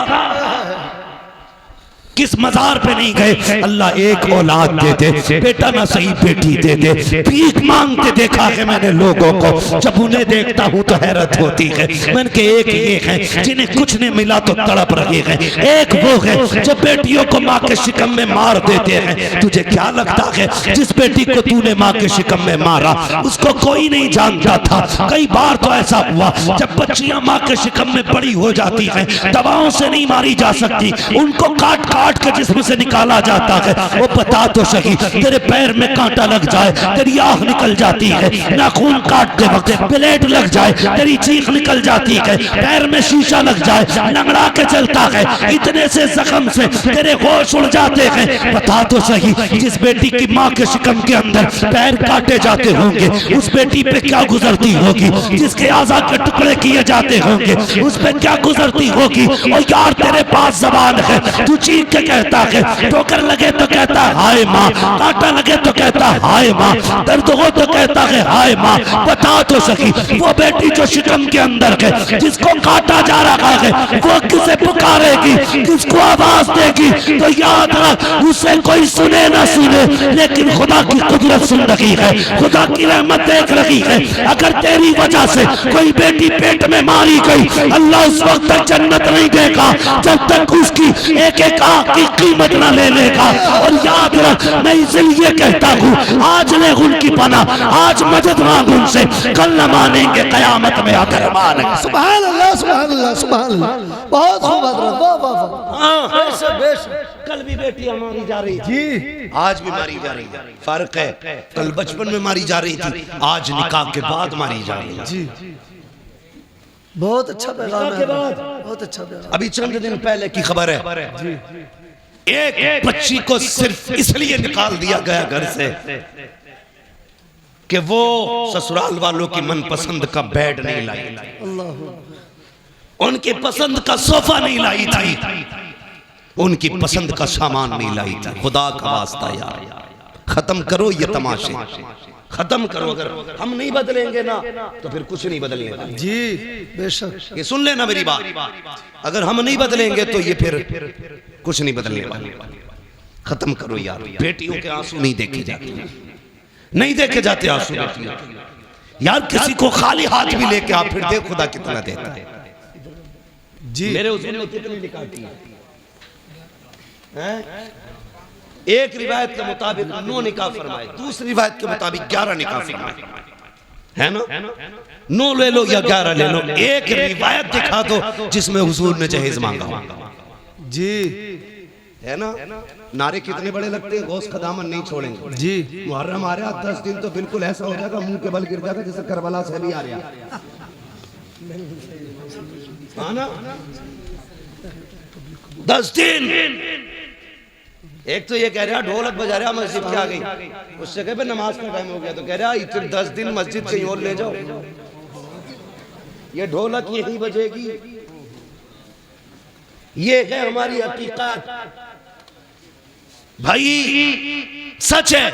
किस मजार पे नहीं गए। अल्लाह एक औलाद दे दे, बेटा ना सही बेटी दे दे। भीख मांगते देखा है मैंने लोगों को, जब उन्हें देखता हूँ तो हैरत होती है। मैंने के एक ये है जिन्हें कुछ नहीं मिला तो तड़प रहे हैं, एक वो है जो बेटियों को माँ के शिकम में मार देते हैं। तुझे क्या लगता है जिस बेटी को तूने माँ के शिकम में मारा उसको कोई नहीं जानता था? कई बार तो ऐसा हुआ जब बच्चियां माँ के शिकम में बड़ी हो जाती हैं, दवाओं से नहीं मारी जा सकती, उनको काट काट के जिस्म से निकाला जाता है। वो बता तो सही, तेरे पैर में कांटा लग जाए तेरी आंख निकल जाती है, नाखून काटते वक्त प्लेट लग जाए तेरी चीख निकल जाती है, पैर में शीशा लग जाए लंगड़ा के चलता है, इतने से जख्म से तेरे होश उड़ जाते हैं। बता तो सही, जिस बेटी की माँ के शिकम के अंदर पैर काटे जाते होंगे उस बेटी पे क्या गुजरती होगी? जिसके आज़ा के टुकड़े किए जाते होंगे उस पे क्या गुजरती होगी? और यार तेरे पास ज़बान है, तू चीख के कहता है, ठोकर लगे तो कहता है हाय माँ, कांटा लगे तो कहता है हाय माँ, दर्द हो तो कहता है हाय माँ। बता तो सही, वो बेटी जो शिकम के अंदर है जिसको काटा जा रहा है वो किसे पुकारेगी, किसको आवाज देगी? तो याद रख, उसे कोई सुने ना सुने लेकिन खुदा की कुदरत सुन रही है, खुदा की रहमत देख रही है। अगर तेरी वजह से कोई बेटी पेट में मारी गई, अल्लाह उस वक्त तक जन्नत नहीं देगा जब तक उसकी एक एक आंख की कीमत ना ले लेगा। और याद रख, मैं इसलिए कहता हूँ आज ले उनकी पनाह, आज मदद मांग उनसे, कल न मानेंगे कयामत में आकर मानेंगे। सुभान अल्लाह, सुभान अल्लाह, सुभान अल्लाह। बहुत खूब हजरत, वाह वाह वाह। बेशक बेशक। कल भी बेटियां मारी जा रही जी, आज भी मारी जा रही है। फर्क है, कल बचपन में मारी जा रही थी, आज निकाह के बाद मारी जा रही है। जी बहुत अच्छा पैगाम है, बहुत अच्छा पैगाम। अभी चंद दिन पहले की खबर है, एक बच्ची को सिर्फ इसलिए निकाल दिया गया घर से कि वो ससुराल वालों की मनपसंद का बेड नहीं लाई थी, उनकी पसंद का सोफा नहीं लाई थी, उनकी पसंद का सामान नहीं लाई थी। खुदा का वास्ता यार, खत्म करो ये तमाशे, खत्म करो। अगर हम नहीं बदलेंगे ना तो फिर कुछ नहीं बदलेगा। जी बेशक। ये सुन लेना मेरी बात, अगर हम नहीं बदलेंगे तो ये फिर कुछ नहीं बदलने वाला। खत्म करो यार, बेटियों के आंसू नहीं देखे जाते, नहीं देखे जाते आंसू बेटियों के। यार किसी को खाली हाथ भी लेके आप फिर देख खुदा कितना देता है। जी मेरे उसने कितनी निकाली है? एक रिवायत के मुताबिक 9 निकाह फरमाए, दूसरी रिवायत के मुताबिक 11 निकाह फरमाए, है ना? 9 ले लो या 11 ले लो, एक रिवायत दिखा दो जिसमें हुजूर ने जहेज मांगा हो। जी है ना? नारे कितने बड़े लगते हैं, गौस का दामन नहीं छोड़ेंगे। जी मुहर्रम आ रहा 10 दिन तो बिल्कुल ऐसा हो जाएगा, मुंह के बल गिर जाएगा जैसे करबला से भी आ रहा है ना? 10 दिन। एक तो ये कह रहा ढोलक बजा रहा मस्जिद के आ गई, उससे कहे नमाज का टाइम हो गया, तो कह रहा इतने 10 दिन मस्जिद कहीं और ले जाओ, ये ढोलक यही बजेगी। ये है हमारी हकीकत भाई, सच है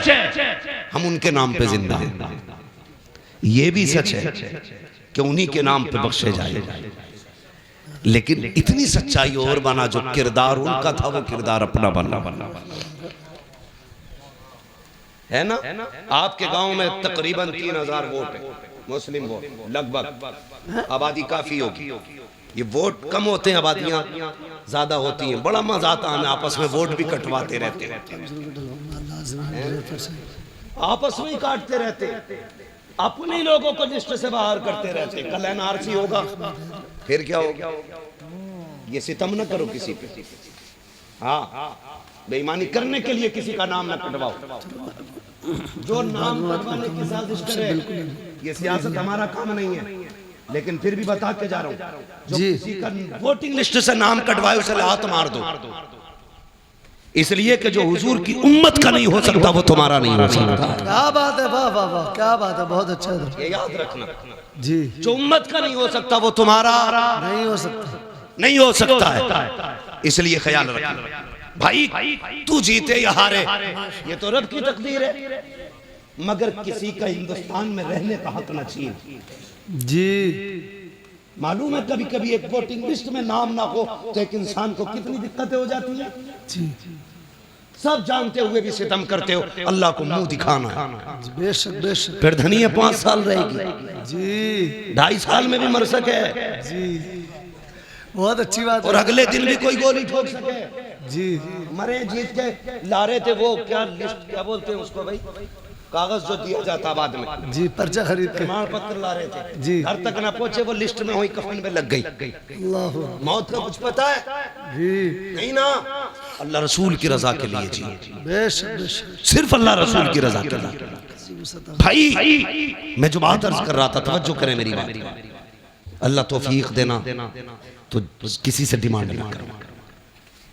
हम उनके नाम पे जिंदा हैं। ये भी सच है कि उन्हीं के नाम पे बख्शे जाए, लेकिन इतनी सच्चाई और बना जो किरदार उनका था वो किरदार अपना बनना है ना? आपके गांव में तकरीबन 3000 वोट है, मुस्लिम वोट लगभग, आबादी काफी होगी। ये वोट कम होते हैं, आबादियां ज्यादा होती हैं। बड़ा मजा आता है, आपस में वोट भी कटवाते रहते हैं, आपस में ही काटते रहते हैं, अपने लोगों को लिस्ट से बाहर करते रहते। कल एनआरसी होगा, फिर क्या होगा? ये सितम न करो किसी पे, हाँ बेईमानी करने के लिए किसी का नाम न कटवाओ। जो नाम कटवाने की साजिश करे, ये सियासत हमारा काम नहीं है, लेकिन फिर भी बता के जा रहा हूँ, जो किसी का वोटिंग लिस्ट से नाम कटवाए उसे लात मार दो, इसलिए कि जो हुजूर की उम्मत का नहीं हो सकता वो तुम्हारा नहीं हो सकता। क्या बात है, वाह वाह वाह, क्या बात है, बहुत अच्छा है। ये याद रखना जी, जो उम्मत का नहीं हो सकता वो तुम्हारा नहीं हो सकता, नहीं हो सकता है, इसलिए ख्याल रखना भाई। तू जीते या हारे ये तो रब की तकदीर है, मगर किसी का हिंदुस्तान में रहने का हक न छीन। जी मालूम है कभी कभी एक वोटिंग लिस्ट में नाम ना हो तो एक इंसान को कितनी दिक्कतें हो जाती हैं। जी सब जानते हुए भी सितम करते हो, अल्लाह को मुंह दिखाना है। बेशक बेशक फिर धनिया 5 साल रहेगी, जी 2.5 साल में भी मर सके, जी बहुत अच्छी बात और है। अगले दिन भी कोई गोली ठोक सके। जी मरे जीत के ला रहे थे वो क्या लिस्ट, क्या बोलते हैं उसको भाई, कागज जो दिया जाता बाद में, जी पर्चा खरीद के प्रमाण पत्र ला रहे थे जी। घर तक ना पहुंचे, वो लिस्ट में हुई कफन में लग गई। अल्लाह मौत का कुछ पता है जी नहीं ना, अल्लाह रसूल की रजा के लिए जी, बेशक बेशक सिर्फ अल्लाह रसूल की रजा के लिए। भाई मैं जो बात अर्ज कर रहा था, तवज्जो करें मेरी बात, अल्लाह तौफीक देना तो किसी से डिमांड ना करना।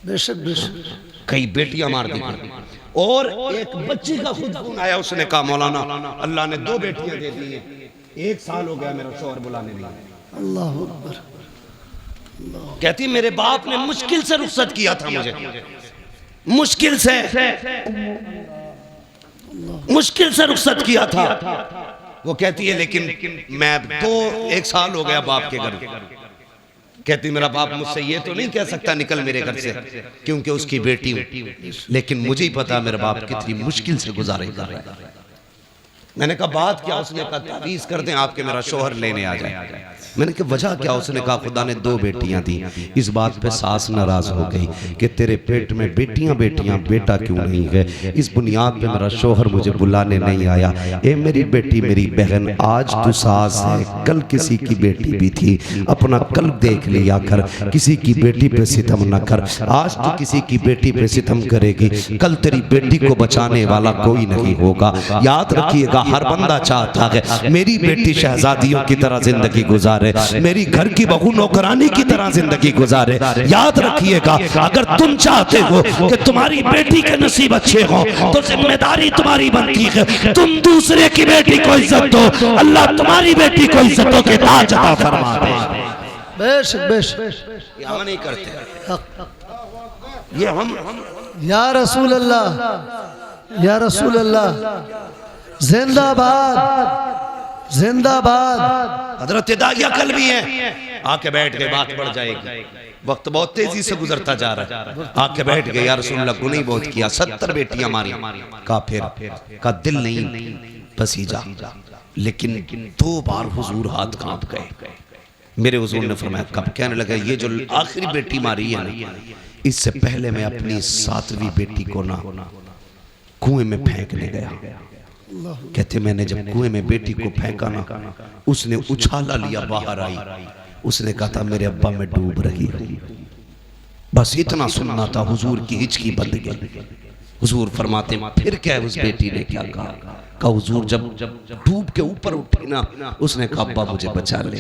बेशक बेशक कई बेटियां मार दी, और एक बच्ची का खुद फोन आया, उसने कहा मौलाना अल्लाह ने 2 बेटियां दे दी हैं, 1 साल हो गया मेरा शौहर बुलाने नहीं आया। अल्लाह अकबर कहती मेरे बाप ने मुश्किल से रुखसत किया था मुझे, मुश्किल से रुखसत किया था। वो कहती है लेकिन मैं 1 साल हो गया बाप के घर। कहती मेरा बाप मुझसे ये तो नहीं कह सकता निकल मेरे घर से, क्योंकि उसकी बेटी हूं, लेकिन मुझे ही पता मेरा बाप कितनी मुश्किल से गुजारे कर रहा है। मैंने कहा बात क्या, उसने कहा तावीज़ कर दें आपके मेरा शौहर लेने आ जाए। मैंने कहा वजह क्या, उसने कहा खुदा ने 2 बेटियां दी। इस बात पे सास नाराज हो गई कि तेरे पेट में बेटियां बेटियां, बेटा क्यों नहीं है। इस बुनियाद पे मेरा शौहर मुझे बुलाने नहीं आया। ए मेरी बेटी मेरी बहन, आज तू सास है, कल किसी की बेटी भी थी, अपना कल देख लिया कर, किसी की बेटी पे सितम न कर। आज तू किसी की बेटी पे सितम करेगी, कल तेरी बेटी को बचाने वाला कोई नहीं होगा। याद रखिएगा हर बंदा चाहता है मेरी बेटी शहजादियों की तरह जिंदगी गुजारे, मेरी घर की बहू नौकरानी की तरह जिंदगी गुजारे। याद रखिएगा अगर तुम चाहते हो कि तुम्हारी बेटी के नसीब अच्छे हो तो जिम्मेदारी तुम्हारी बनती है तुम दूसरे की बेटी को इज्जत दो, अल्लाह तुम्हारी बेटी को इज्जतों के ताज अता फरमा दे। बेशक बेशक ये हम नहीं करते, ये हम या रसूल अल्लाह, या रसूल अल्लाह, जिंदाबाद जिंदाबाद। हजरत दाहिया कल भी है, आके बैठ गए, बात बढ़ जाएगी, वक्त बहुत तेजी से गुजरता जा रहा है। आके बैठ गए, यार रसूल अल्लाह गुनाह बहुत किया, 70 बेटियां मारी। का फिर का दिल नहीं पसीजा, लेकिन 2 बार हुजूर हाथ कांप गए। मेरे हुजूर ने फरमाया कब, कहने लगा ये जो आखिरी बेटी मारी है ना, इससे पहले मैं अपनी 7वीं बेटी को ना कुएं में फेंकने गया। कहते मैंने जब कुएं में बेटी को फेंका ना, उसने उछाला लिया, बाहर आई, उसने कहा था मेरे अब्बा में डूब रही। बस इतना सुनना था, हुजूर की हिचकी बंद गई। हुजूर फरमाते फिर क्या है, उस बेटी ने क्या कहा हुजूर जब डूब के ऊपर उठी ना, उसने कहा अब्बा मुझे बचा ले,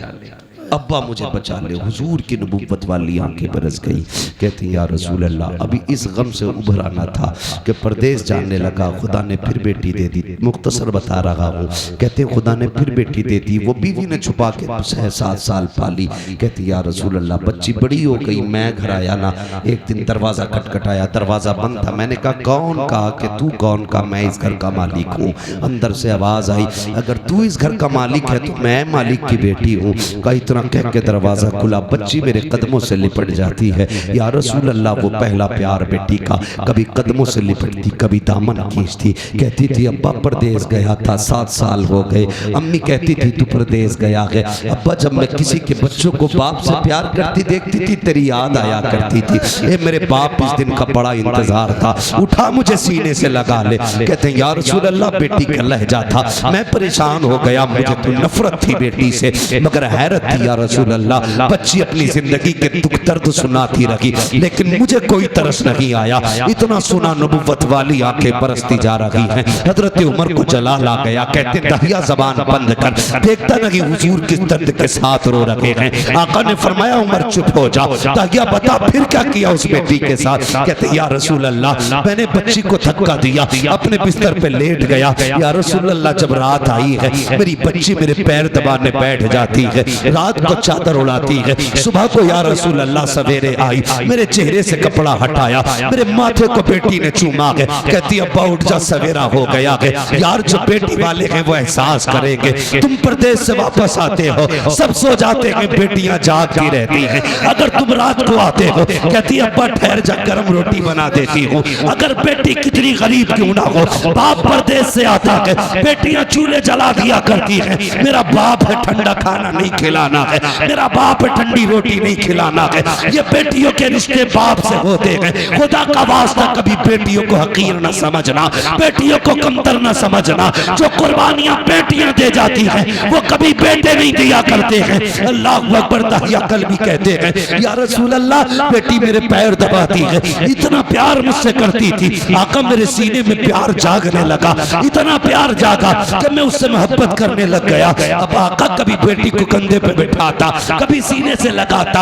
अब्बा मुझे बचा ले। हुजूर की नबूवत वाली आंखें बरस गई। कहती या रसूल अल्लाह, अभी इस गम से उभरा ना था कि परदेश जाने लगा, खुदा ने फिर बेटी दे दी। मुख्तसर बता रहा हूँ, कहते खुदा ने फिर बेटी दे दी, वो बीवी ने छुपा के 6-7 साल पाली। कहती या रसूल अल्लाह, बच्ची बड़ी हो गई, मैं घर आया ना, एक दिन दरवाज़ा खटखटाया, दरवाज़ा बंद था। मैंने कहा कौन? कहा कि तू कौन? का मैं इस घर का मालिक हूँ। अंदर से आवाज़ आई, अगर तू इस घर का मालिक है तो मैं मालिक की बेटी हूँ। का इतना कह के दरवाजा खुला, बच्ची मेरे कदमों से लिपट जाती है। या रसूल अल्लाह, वो पहला प्यार बेटी का, कभी कदमों से लिपटती, कभी दामन खींचती। कहती थी अब्बा परदेश गया था, 7 साल हो गए। अम्मी कहती थी तू परदेश गया है। अब्बा जब मैं किसी के बच्चों को बाप से प्यार करती देखती थी, तेरी याद आया करती थी। ए मेरे बाप, इस दिन का बड़ा इंतजार था, उठा मुझे सीने से लगा ले। कहते हैं या रसूल अल्लाह, बेटी का लहजा था, मैं परेशान हो गया, मुझे तो नफरत थी बेटी से, मगर हैरत थी या रसूल अल्लाह, बच्ची अपनी जिंदगी के दुख दर्द सुनाती रही, लेकिन मुझे कोई तरस नहीं आया। इतना सुना नबुव्वत वाली आंखें बरसती जा रही हैं। हजरत उमर को जलाल आ गया, कहते दहिया जबान बंद कर, देखता नहीं हुजूर किस दर्द के साथ रो रहे हैं। आका ने फरमाया उमर चुप हो जा। दहिया बता फिर क्या किया उस बेटी के साथ? कहते या रसूल अल्लाह, मैंने बच्ची को धक्का दिया, अपने बिस्तर पे लेट गया। या रसूल अल्लाह जब रात आई है मेरी बच्ची मेरे पैर दबाने बैठ जाती है, रात को चादर उड़ाती है, सुबह को या रसूल अल्लाह सवेरे आई, मेरे चेहरे से कपड़ा हटाया, मेरे माथे को बेटी ने चूमा है, कहती अब्बा उठ जा सवेरा हो गया है। यार जो बेटी वाले हैं वो एहसास करेंगे, तुम परदेश से वापस आते हो सब सो जाते हैं, बेटियां जागती रहती हैं, अगर तुम रात को आते हो कहती अब्बा ठहर जा गर्म रोटी बना देती हूँ। अगर बेटी कितनी गरीब क्यों ना हो, बाप परदेश से आता है, बेटियां चूल्हे जला दिया करती हैं, मेरा बाप है ठंडा खाना नहीं खिलाना है, मेरा बाप है ठंडी रोटी नहीं खिलाना है। ये बेटियों के रिश्ते बाप से होते हैं, खुदा का वास्ता कभी बेटियों को हकीर न समझना, बेटियों को कमतर न समझना। जो कुर्बानियां बेटियां दे जाती हैं वो कभी बेटे नहीं दिया करते हैं। अल्लाह अकबर तहिया कल भी कहते हैं या रसूल अल्लाह बेटी मेरे पैर दबाती है, इतना प्यार मुझसे करती थी, आका मेरे सीने में प्यार जागने लगा, इतना प्यार जागा कि मैं उससे मोहब्बत करने लग गया। अब आका कभी बेटी को कंधे पे बिठाता, कभी सीने से लगाता।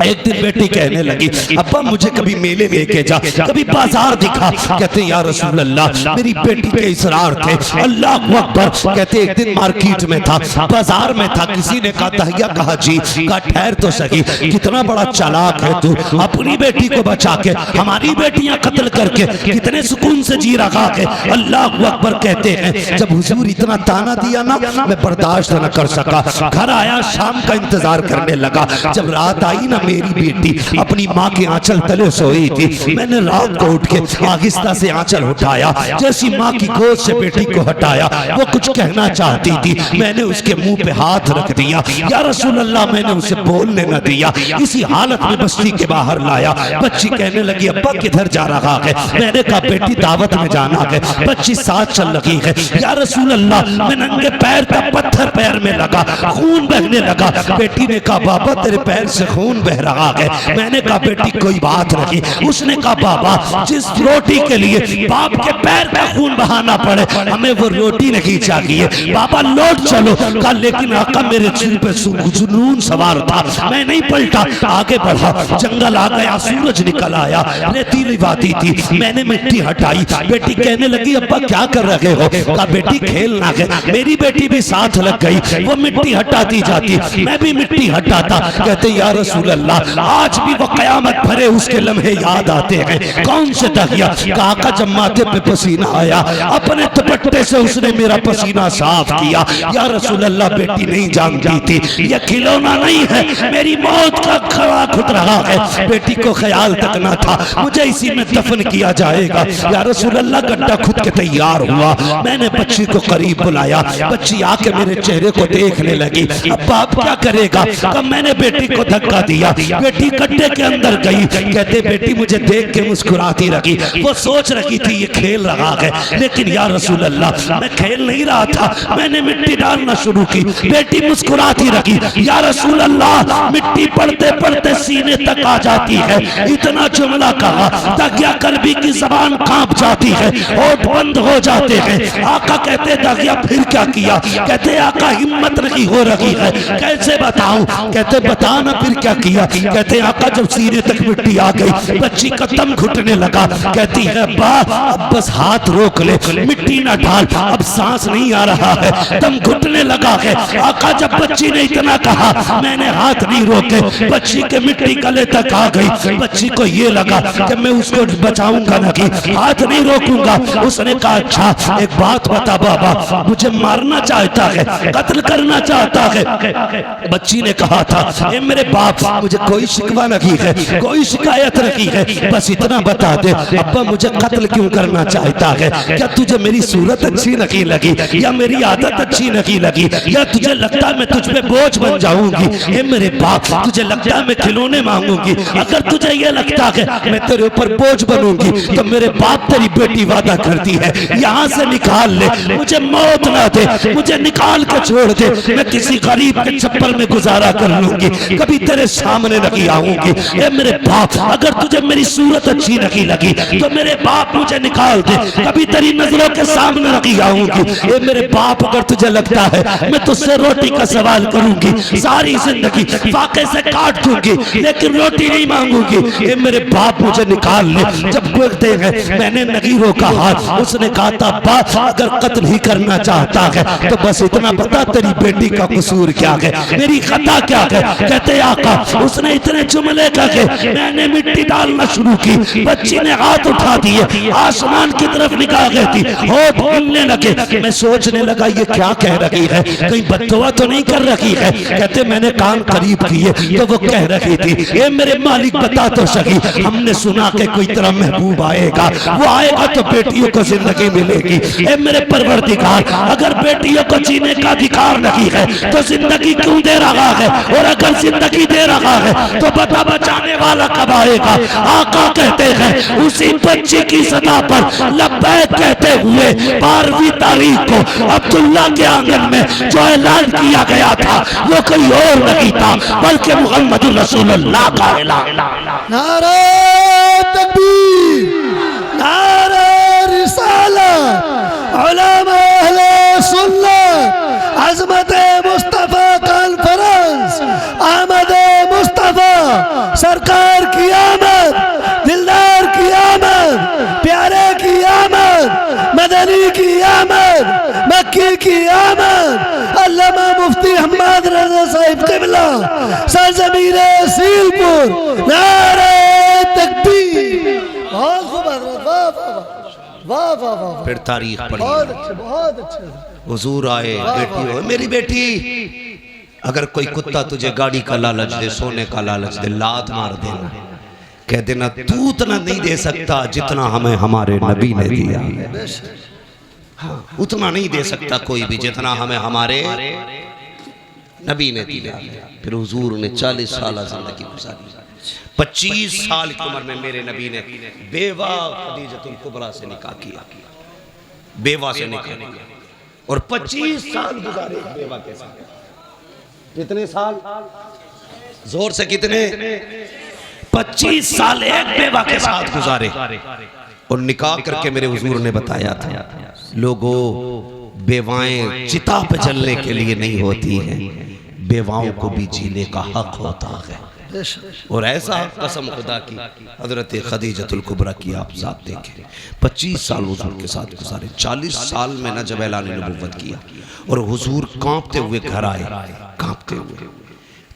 एक दिन बेटी कहने लगी अब्बा मुझे कभी मेले लेके जा, कभी बाजार दिखा। कहते या रसूल अल्लाह मेरी बेटी के इसरार थे। अल्लाह अकबर। कहते एक दिन मार्केट में था, बाजार में था, किसी ने कहा तहिया कहा जी, कहा ठहर तो सही, कितना बड़ा चालाक है तू, अपनी बेटी को बचा के हमारी बेटियां कत्ल करके कितने सुकून से जी रहा है। अल्लाह अकबर। कहते हैं जब हुजूर इतना ताना दिया ना मैं बर्दाश्त न कर सका, घर आया, शाम का इंतजार करने लगा। जब रात आई ना मेरी बेटी अपनी माँ के आंचल तले सोई थी, मैंने रात को उठ के आहिस्ता से आंचल उठाया, जैसी माँ की गोद से बेटी को हटाया, वो कुछ कहना चाहती थी, मैंने उसके मुंह पे हाथ रख दिया, या रसूल अल्लाह मैंने उसे बोलने न दिया, इसी हालत में बस्ती के बाहर लाया। बच्ची कहने लगी अब्बा किधर जा रहा है, मैंने कहा बेटी दावत में जाना है। बच्ची साथ चल लगी है, या रसूल अल्लाह मैं नंगे पैर था, पत्थर पैर में लगा, खून बहने लगा। बेटी ने कहा बाबा तेरे पैर से खून बह रहा है। मैंने कहा बेटी कोई बात नहीं। उसने कहा बाबा जिस रोटी के लिए बाप के पैर का खून बहाना पड़े हमें वो रोटी नहीं चाहिए, बाबा लौट चलो। कहा लेकिन आका मेरे सिर पे जुनून सवार था, मैं नहीं पलटा, आगे बढ़ा, जंगल आ गया, सूरज निकल आया, रेतीली वादी थी, मैंने मिट्टी हटाई। बेटी कहने लगी अब्बा क्या कर रहे हो? कहा बेटी खेलना है। मेरी बेटी भी साथ लग गई, वो मिट्टी हटाती जाती, मैं भी मिट्टी हटाता। कहते या रसूल अल्लाह आज भी वो कयामत भरे उसके लम्हे याद आते हैं। कौन से दहिया? काका जब माथे पे पसीना आया अपने दुपट्टे से उसने मेरा पसीना साफ किया। या रसूल अल्लाह बेटी नहीं जानती थी यह खिलौना नहीं है, मेरी मौत का खड़ा खुद रहा है। बेटी को ख्याल तक ना था मुझे इसी में दफन किया जाएगा। या रसूल अल्लाह गड्ढा खुद के तैयार हुआ, मैंने बच्ची को करीब बुलाया, बच्ची आके मेरे चेहरे को देखने लगी। अब बाप क्या करेगा? तब मैंने बेटी को धक्का दिया, बेटी गड्ढे के अंदर गई। कहते बेटी मुझे देख के मुस्कुराती रही, वो सोच रही थी ये खेल रहा है, लेकिन या रसूल अल्लाह मैं खेल नहीं रहा था, मैंने मिट्टी डालना शुरू की। बेटी मुस्कुराती रही, या रसूल अल्लाह मिट्टी पड़ते पड़ते सीने तक आ जाती है। इतना जुमला कहा दगिया कल्बी की जबान कांप जाती है, होठ बंद हो जाते हैं। आका कहते दगिया फिर क्या किया? कहते आका हिम्मत नहीं हो रही है, कैसे बताऊं? कहते बता ना फिर क्या किया? कहते आका जब सीने तक मिट्टी आ गई बच्ची का दम घुटने लगा। कहती है अब्बा अब बस हाथ रोक ले, मिट्टी ना डाल, अब सांस नहीं आ रहा है, दम घुटने लगा है। आका जब बच्ची ने इतना कहा मैंने हाथ नहीं रोके, बच्ची के मिट्टी गले तक आ गई। बच्ची को ये लगा कि मैं उसको बचाऊंगा नहीं, हाथ नहीं रोकूंगा। उसने कहा अच्छा एक बात बता बाबा, मुझे मारना चाहता है, कत्ल करना चाहता है। बच्ची ने कहा था ए मेरे बाप मुझे कोई शिकवा नहीं है, कोई शिकायत नहीं है, बस इतना बता दे अब्बा मुझे कत्ल क्यों करना चाहता है? क्या तुझे मेरी सूरत अच्छी नहीं लगी, या मेरी आदत अच्छी नहीं लगी, या तुझे लगता है मैं तुझ पे बोझ बन जाऊंगी? ए मेरे बाप तुझे लगता है मैं खिलौने मांगूंगी? अगर तुझे ये लगता है मैं तेरे ऊपर बोझ बनूंगी तो मेरे बाप तेरी बेटी वादा करती है यहाँ से निकाल ले, मुझे मौत ना दे, मुझे निकाल के छोड़ दे, मैं किसी गरीब के छप्पर में गुजारा कर लूंगी, कभी तेरे सामने नहीं आऊंगी। ए मेरे बाप अगर तुझे मेरी सूरत अच्छी नहीं लगी तो मेरे बाप मुझे निकाल दे, कभी तेरी नजरों के सामने नहीं आऊंगी। ए मेरे बाप अगर तुझे लगता है मैं तुझसे रोटी का सवाल करूंगी, सारी जिंदगी फाके से काट दूंगी, लेकिन रोटी नहीं मांगूंगी। ए मेरे बाप मुझे निकाल ले। जब देखते हैं मैंने नहीं रोका हाथ, उसने कहा था अगर कत्ल ही करना चाहता है तो बस इतना बता तेरी बेटी का कसूर क्या है, मेरी खता क्या है। कहते आका उसने इतने जुमले कहे, मैंने मिट्टी डालना शुरू की, बच्ची ने हाथ उठा दिए, आसमान की तरफ निगाह गई थी, होठ हिलने लगे। मैं सोचने लगा ये क्या कह रही है, कहीं बददुआ तो नहीं कर रही है। कहते मैंने कान करीब किए तो वो कह रही थी, ये मेरे मालिक बता तो सही, हमने सुना कि कोई तेरा महबूब आएगा, वो आएगा तो बेटियों को जिंदगी मिलेगी। ए मेरे परवरदिगार, अगर बेटियों को जीने का अधिकार नहीं है तो जिंदगी क्यों दे रहा है, और अगर जिंदगी दे रहा है तो बता बचाने वाला कब आएगा। आका कहते हैं उसी बच्ची की सदा पर लब्बैक कहते हुए 12वीं तारीख को अब्दुल्ला के आंगन में जो ऐलान किया गया था वो कोई और नहीं था बल्कि मुहम्मद रसूलुल्लाह का ऐलान। नारे तकबीर, नारे रिसालत, उलमा अहले सुन्नत, अज़मत मुस्तफा कॉन्फ्रेंस, अहमद मुस्तफा सरकार की आमद, दिलदार की आमद, प्यारे की आमद, मदनी की आमद, मक्की की आमद, अल्लामा मुफ्ती अहमद रज़ा साहिब क़िबला सरज़मीन सीलपुर। नारे तकबीर। बहुत खूब हज़रत, वाह वाह वाह वाह वाह। फिर तारीख पढ़ी, बहुत अच्छे, बहुत अच्छे। हुजूर आए, बेटी हो मेरी बेटी, अगर कोई कुत्ता तुझे गाड़ी का लालच दे, सोने का लालच दे, लात मार देना, कह देना तू उतना नहीं दे सकता जितना हमें हमारे नबी ने दिया। हाँ, उतना नहीं दे सकता कोई भी जितना हमें हमारे नबी ने दिया। फिर हुजूर ने 40 साल जिंदगी गुजारी। 25 साल की उम्र में मेरे नबी ने बेवा खदीजतुल कुबरा से निकाह किया, बेवा से निकाह किया, और 25 साल गुजारे बेवा के साथ। कितने साल, जोर से कितने, 25 साल एक बेवा के साथ गुजारे। और निकाह करके मेरे हुजूर ने बताया था, लोगों बेवाएं चिता पे जलने के लिए नहीं होती हैं, बेवाओं को भी जीने का हक होता है। और ऐसा कसम खुदा की हजरत खदीजतुल कुबरा की आप साथ देखें, 25 साल हुजूर के साथ गुजारे। 40 साल में न जब ऐलान नबुव्वत किया और हुजूर कांपते हुए घर आए, कांपते हुए,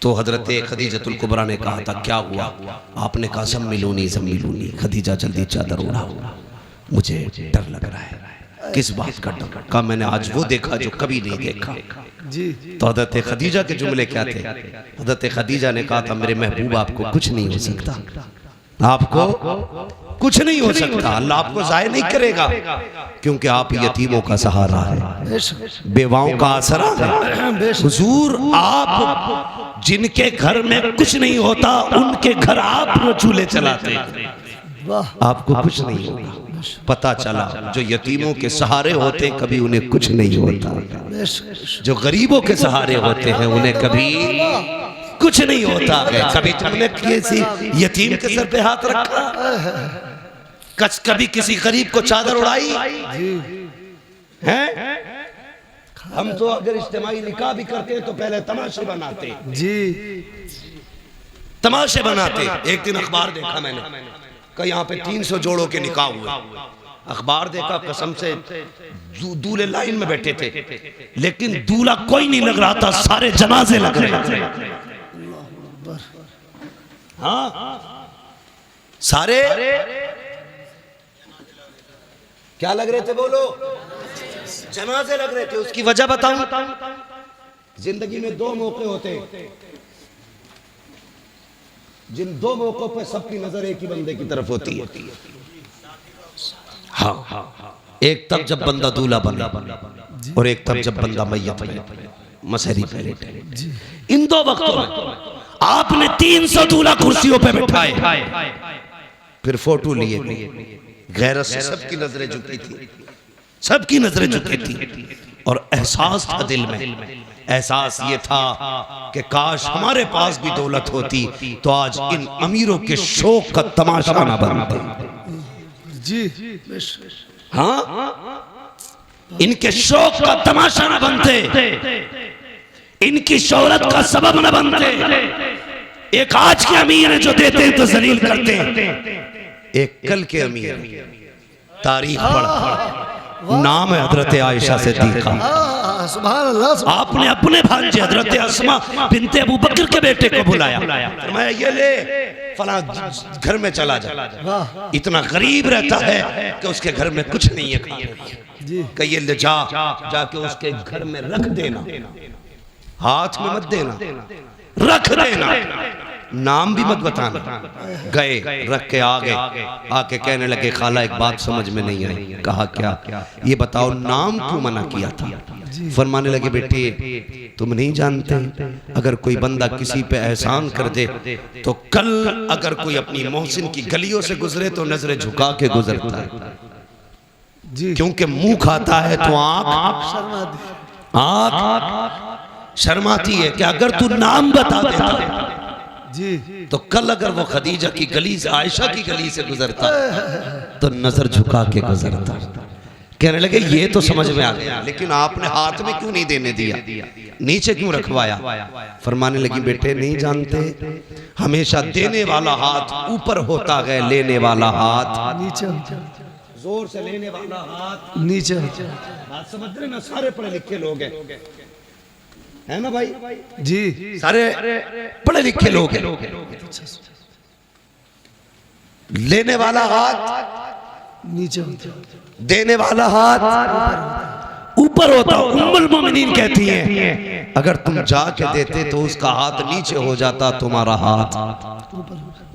तो हजरत खदीजतुल कुबरा ने कहा था क्या हुआ, आपने कहा ज़म्मिलूनी। खदीजा जल्दी चादर उड़ाओ, मुझे डर लग रहा है। किस बात का डर? कहा मैंने आज वो देखा जो कभी नहीं देखा जी। तो हजरत खदीजा के जुमले क्या थे? हजरत खदीजा ने कहा था मेरे महबूब आपको कुछ नहीं हो सकता, आपको कुछ नहीं हो सकता, अल्लाह आपको ज़ाय नहीं करेगा, क्योंकि आप यतीमों का सहारा है, बेवाओं का आसरा है। हुजूर आप जिनके घर में कुछ नहीं होता उनके घर आप चूल्हे चलाते, आपको कुछ नहीं होगा। पता चला जो यतीमों के सहारे होते कभी उन्हें कुछ नहीं होता, जो गरीबों के सहारे होते हैं उन्हें कभी कुछ नहीं होता है। कभी तुमने किसी यतीम के सर पे हाथ रखा, कभी किसी गरीब को चादर उड़ाई है? हम तो अगर इज्तिमाई निकाह भी करते हैं तो पहले तमाशे बनाते जी, तमाशे बनाते। एक दिन अखबार देखा मैंने, कहीं यहाँ पे 300 जोड़ों के निकाह हुए। अखबार देखा, कसम से दूल्हे लाइन में बैठे थे, लेकिन दूल्हा कोई नहीं लग रहा था, सारे जनाजे लग रहे थे। हाँ, सारे क्या लग रहे थे बोलो? जनाजे लग रहे थे। उसकी वजह बताऊं? जिंदगी में 2 मौके होते हैं, जिन 2 मौकों पर सबकी नजर एक ही बंदे की तरफ होती है। हाँ, एक तब जब बंदा दूल्हा बने, और एक तब जब बंदा मैयत बने, मसहरी पे लेटे। इन 2 वक्तों में आपने 300 दूल्हा कुर्सियों पे बिठाए, फिर फोटो लिए, गैरत से सबकी नजरें झुकी थी, सबकी नजरें झुकी थी, और एहसास था दिल में, एहसास ये था कि काश हमारे पास भी दौलत होती तो आज इन अमीरों के शौक का तमाशा ना बनता जी। हाँ, इनके शौक का तमाशा ना बनते, इनकी शोहरत का सबब न बनते। एक आज के अमीर है जो देते हैं तो जलील करते हैं, एक कल के अमीर तारीख पढ़ नाम है हजरत आयशा सिद्दीका। सुभान अल्लाह, सुभान आपने अपने भांजे हजरत अस्मा बिनते अबू बकर के बेटे को बुलाया, मैं ये ले फला घर में चला जा। वाह इतना गरीब रहता है कि उसके घर में कुछ नहीं है खाने जी। कहिए ले जाके उसके घर में रख देना, हाथ में मत देना, रख देना, नाम भी मत बताना। गए, रख के आ गए, आके कहने लगे खाला एक बात समझ में नहीं आई। कहा क्या? ये बताओ नाम क्यों मना किया था? फरमाने लगे बेटे तुम नहीं जानते, अगर कोई बंदा किसी पे एहसान कर दे तो कल अगर कोई अपनी मोहसिन की गलियों से गुजरे तो नजरें झुका के गुजरता है जी। क्योंकि मुंह खाता है तो शर्मा दी। आंख शर्माती है कि अगर तू नाम बता देता जी तो कल अगर वो खदीजा की गली से आयशा की गली से गुजरता तो नजर झुका के गुजरता। कहने लगे ये तो समझ में आ गया, लेकिन आपने हाथ में क्यों नहीं देने दिया, नीचे क्यों रखवाया? फरमाने लगी बेटे नहीं जानते, हमेशा देने वाला हाथ ऊपर होता है, लेने वाला हाथ नीचे, जोर से लेने वाला हाथ नीचे। बात समझ रहे ना? सारे पढ़े लिखे लोग हैं, है ना भाई जी। सारे पढ़े लिखे लोग हैं। लेने वाला हाथ नीचे, देने वाला हाथ ऊपर होता। उम्मुल मोमिनीन कहती हैं अगर तुम जाके देते तो उसका हाथ नीचे हो जाता, तुम्हारा हाथ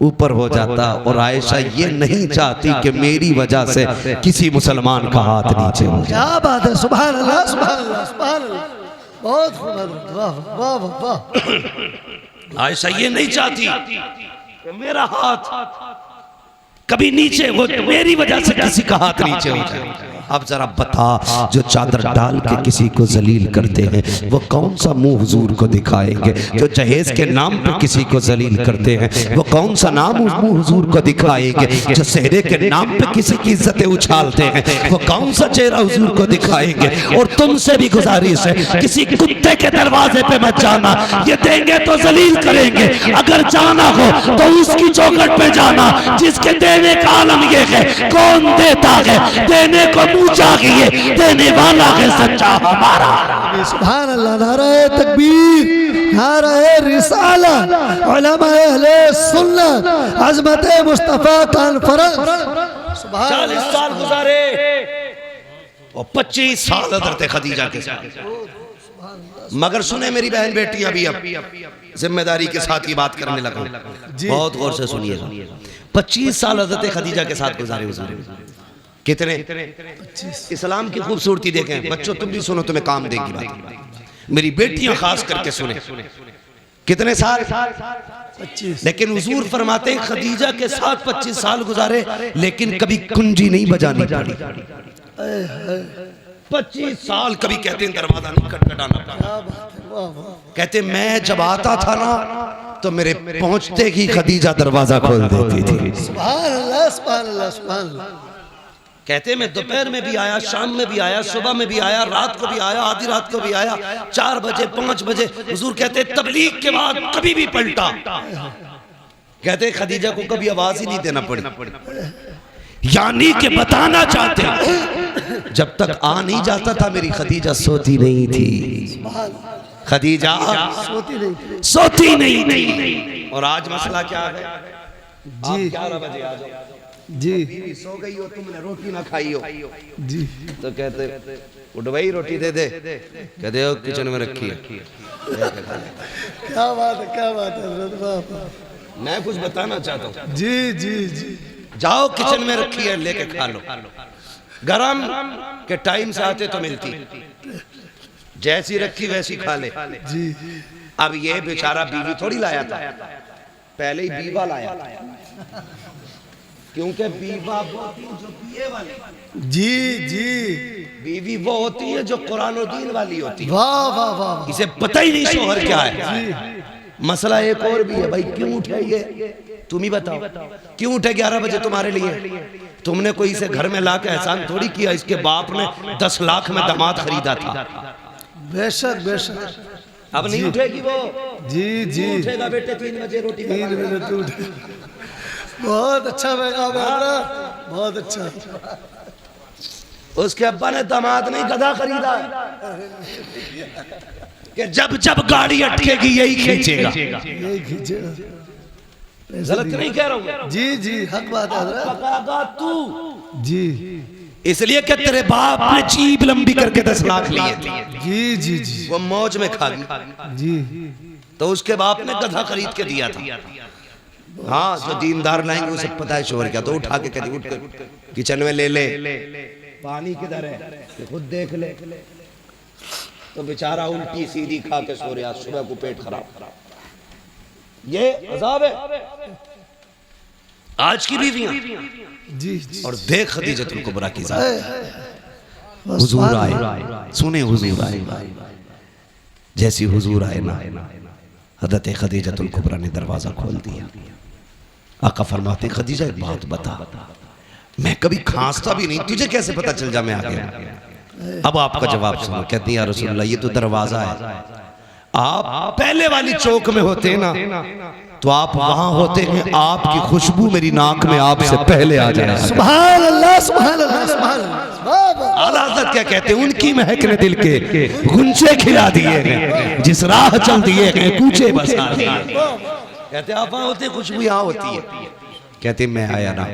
ऊपर हो जाता। और आयशा ये नहीं चाहती कि मेरी वजह से किसी मुसलमान का हाथ नीचे हो जाए। क्या बात है, सुभान अल्लाह, सुभान अल्लाह, सुभान अल्लाह, बहुत खूब, वाह वाह वाह वाह। आयशा ये नहीं चाहती कि मेरा हाथ कभी नीचे हो, मेरी वजह से किसी का हाथ नीचे हो जाए। अब जरा बता, जो चादर डाल के किसी को जलील करते हैं वो कौन सा मुंह हुजूर को दिखाएंगे? जो जहेज के नाम पे किसी को जलील करते हैं वो कौन सा नाम मुंह हुजूर को दिखाएंगे? जो सेहरे के नाम पे किसी की इज्जतें उछालते हैं वो कौन सा चेहरा हुजूर को दिखाएंगे? और तुमसे भी गुजारिश है, किसी कुत्ते के दरवाजे पे मत जाना, ये देंगे तो जलील करेंगे। अगर जाना हो तो उसकी चौखट पे जाना जिसके देने का आलम ये है, कौन देता है, देने को मुंह चाहिए, देने वाला है सच्चा हमारा। सुभान अल्लाह, नारे तकबीर, नारे रिसालत, उलमा अहले सुन्नत, अज़मत मुस्तफा कॉन्फ्रेंस। 40 साल गुजारे और 25 साल हज़रत खदीजा के साथ। मगर सुने मेरी बहन बेटियां भी, अब जिम्मेदारी के साथ ये बात करने लगा, बहुत गौर से सुनिएगा। 25 साल हज़रत खदीजा के साथ गुजारे हुजूर। कितने? इस्लाम की खूबसूरती देखें बच्चों, तुम भी सुनो, तुम्हें काम देगी बात। मेरी बेटियां खास करके सुने। कितने साल? 25। लेकिन हुजूर फरमाते हैं खदीजा के साथ 25 साल गुजारे, लेकिन कभी कुंजी नहीं बजानी पड़ी। 25 साल कभी कहते हैं दरवाजा नहीं खटखटाना पड़ा। कहते मैं जब आता था ना तो मेरे पहुंचते ही खदीजा दरवाजा खोल देती थी। सुभान अल्लाह, सुभान अल्लाह, सुभान अल्लाह। कहते मैं दोपहर में भी आया, शाम में भी आया, सुबह में भी आया, रात को भी आया, आधी रात को भी आया, 4 बजे 5 बजे। हुजूर कहते तबलीग के बाद कभी भी पलटा। कहते खदीजा को कभी आवाज ही नहीं देना पड़ी, यानी कि बताना चाहते जब तक आ नहीं जाता था मेरी खदीजा सोती नहीं थी। खदीजा सोती नहीं थी। और आज मसला क्या है जी? 11 बजे आ जाओ जी, सो गई हो, तुमने रोटी ना खाई हो जी, तो कहते उठ भाई रोटी दे दे, कहते हो किचन में रखी है। क्या बात है, क्या बात है। मैं कुछ बताना चाहता हूँ। जी जी जी, जाओ किचन में रखी है, लेके खा लो। गरम के टाइम से आते तो मिलती, जैसी रखी वैसी खा ले जी। अब ये बेचारा बीवी थोड़ी लाया था, पहले ही बीवा लाया, क्योंकि बीवा वो होती है जो पिए वाली। जी जी, बीवी वो होती है जो कुरान और दीन वाली होती है। वाह वाह वाह, इसे पता ही नहीं शोहर क्या है। मसला एक और भी है भाई, क्यों उठे ये तुम ही बताओ, क्यों उठे 11 बजे तुम्हारे लिए? तुमने कोई इसे घर में ला के एहसान थोड़ी किया, इसके बाप ने 10 लाख में दामाद खरीदा था। बेशक बेशक। अब नहीं उठेगी वो। जी जी, उठेगा बेटे 3 बजे रोटी 3 मिनट उठे। बहुत अच्छा बेटा, बहुत अच्छा। उसके अब्बा ने दामाद नहीं गधा खरीदा कि जब जब गाड़ी अटकेगी यही खींचेगा। यही खींचेगा। गलत नहीं कह रहा हूँ। जी जी हक बात है हजरत। पकागा तू जी इसलिए कि तेरे बाप ने जीभ लंबी करके 10 लाख लिए थे। जी जी जी वो मौज में खा गई जी। तो उसके बाप ने गधा खरीद के दिया था। हाँ जो दीनदार लाएंगे उसे पता है शोर क्या, तो उठा के कहती उठ कर किचन में ले ले, पानी किधर है खुद देख ले। तो बेचारा उल्टी सीधी खा के सो रहा, सुबह को पेट खराब। ये अजाब है आज की बीवियां। जी और देख खदीजतुल कुबरा की जात, हुजूर आए, सुने हुजूर आए, जैसी हुजूर आए ना हज़रत खदीजतुल कुबरा ने दरवाजा खोल दिया। आका फरमाते खदीजा एक बात बता, मैं कभी खांसता भी नहीं, तुझे कैसे पता चल जा मैं आ गया। अब आपका जवाब सुनो। कहती है या रसूलल्लाह ये तो दरवाजा है, आप पहले वाली चौक में होते ना तो आप वहां होते हैं, आपकी खुशबू मेरी नाक में आपसे पहले आ जाए। सुभान अल्लाह सुभान अल्लाह सुभान अल्लाह। आला हज़रत क्या कहते हैं, उनकी महक ने दिल के गुंजे खिला दिए हैं, जिस राह चल दिए हैं कूचे बसा दिए। कहते आप वहां होते खुशबू यहाँ होती है। कहते मैं आया ना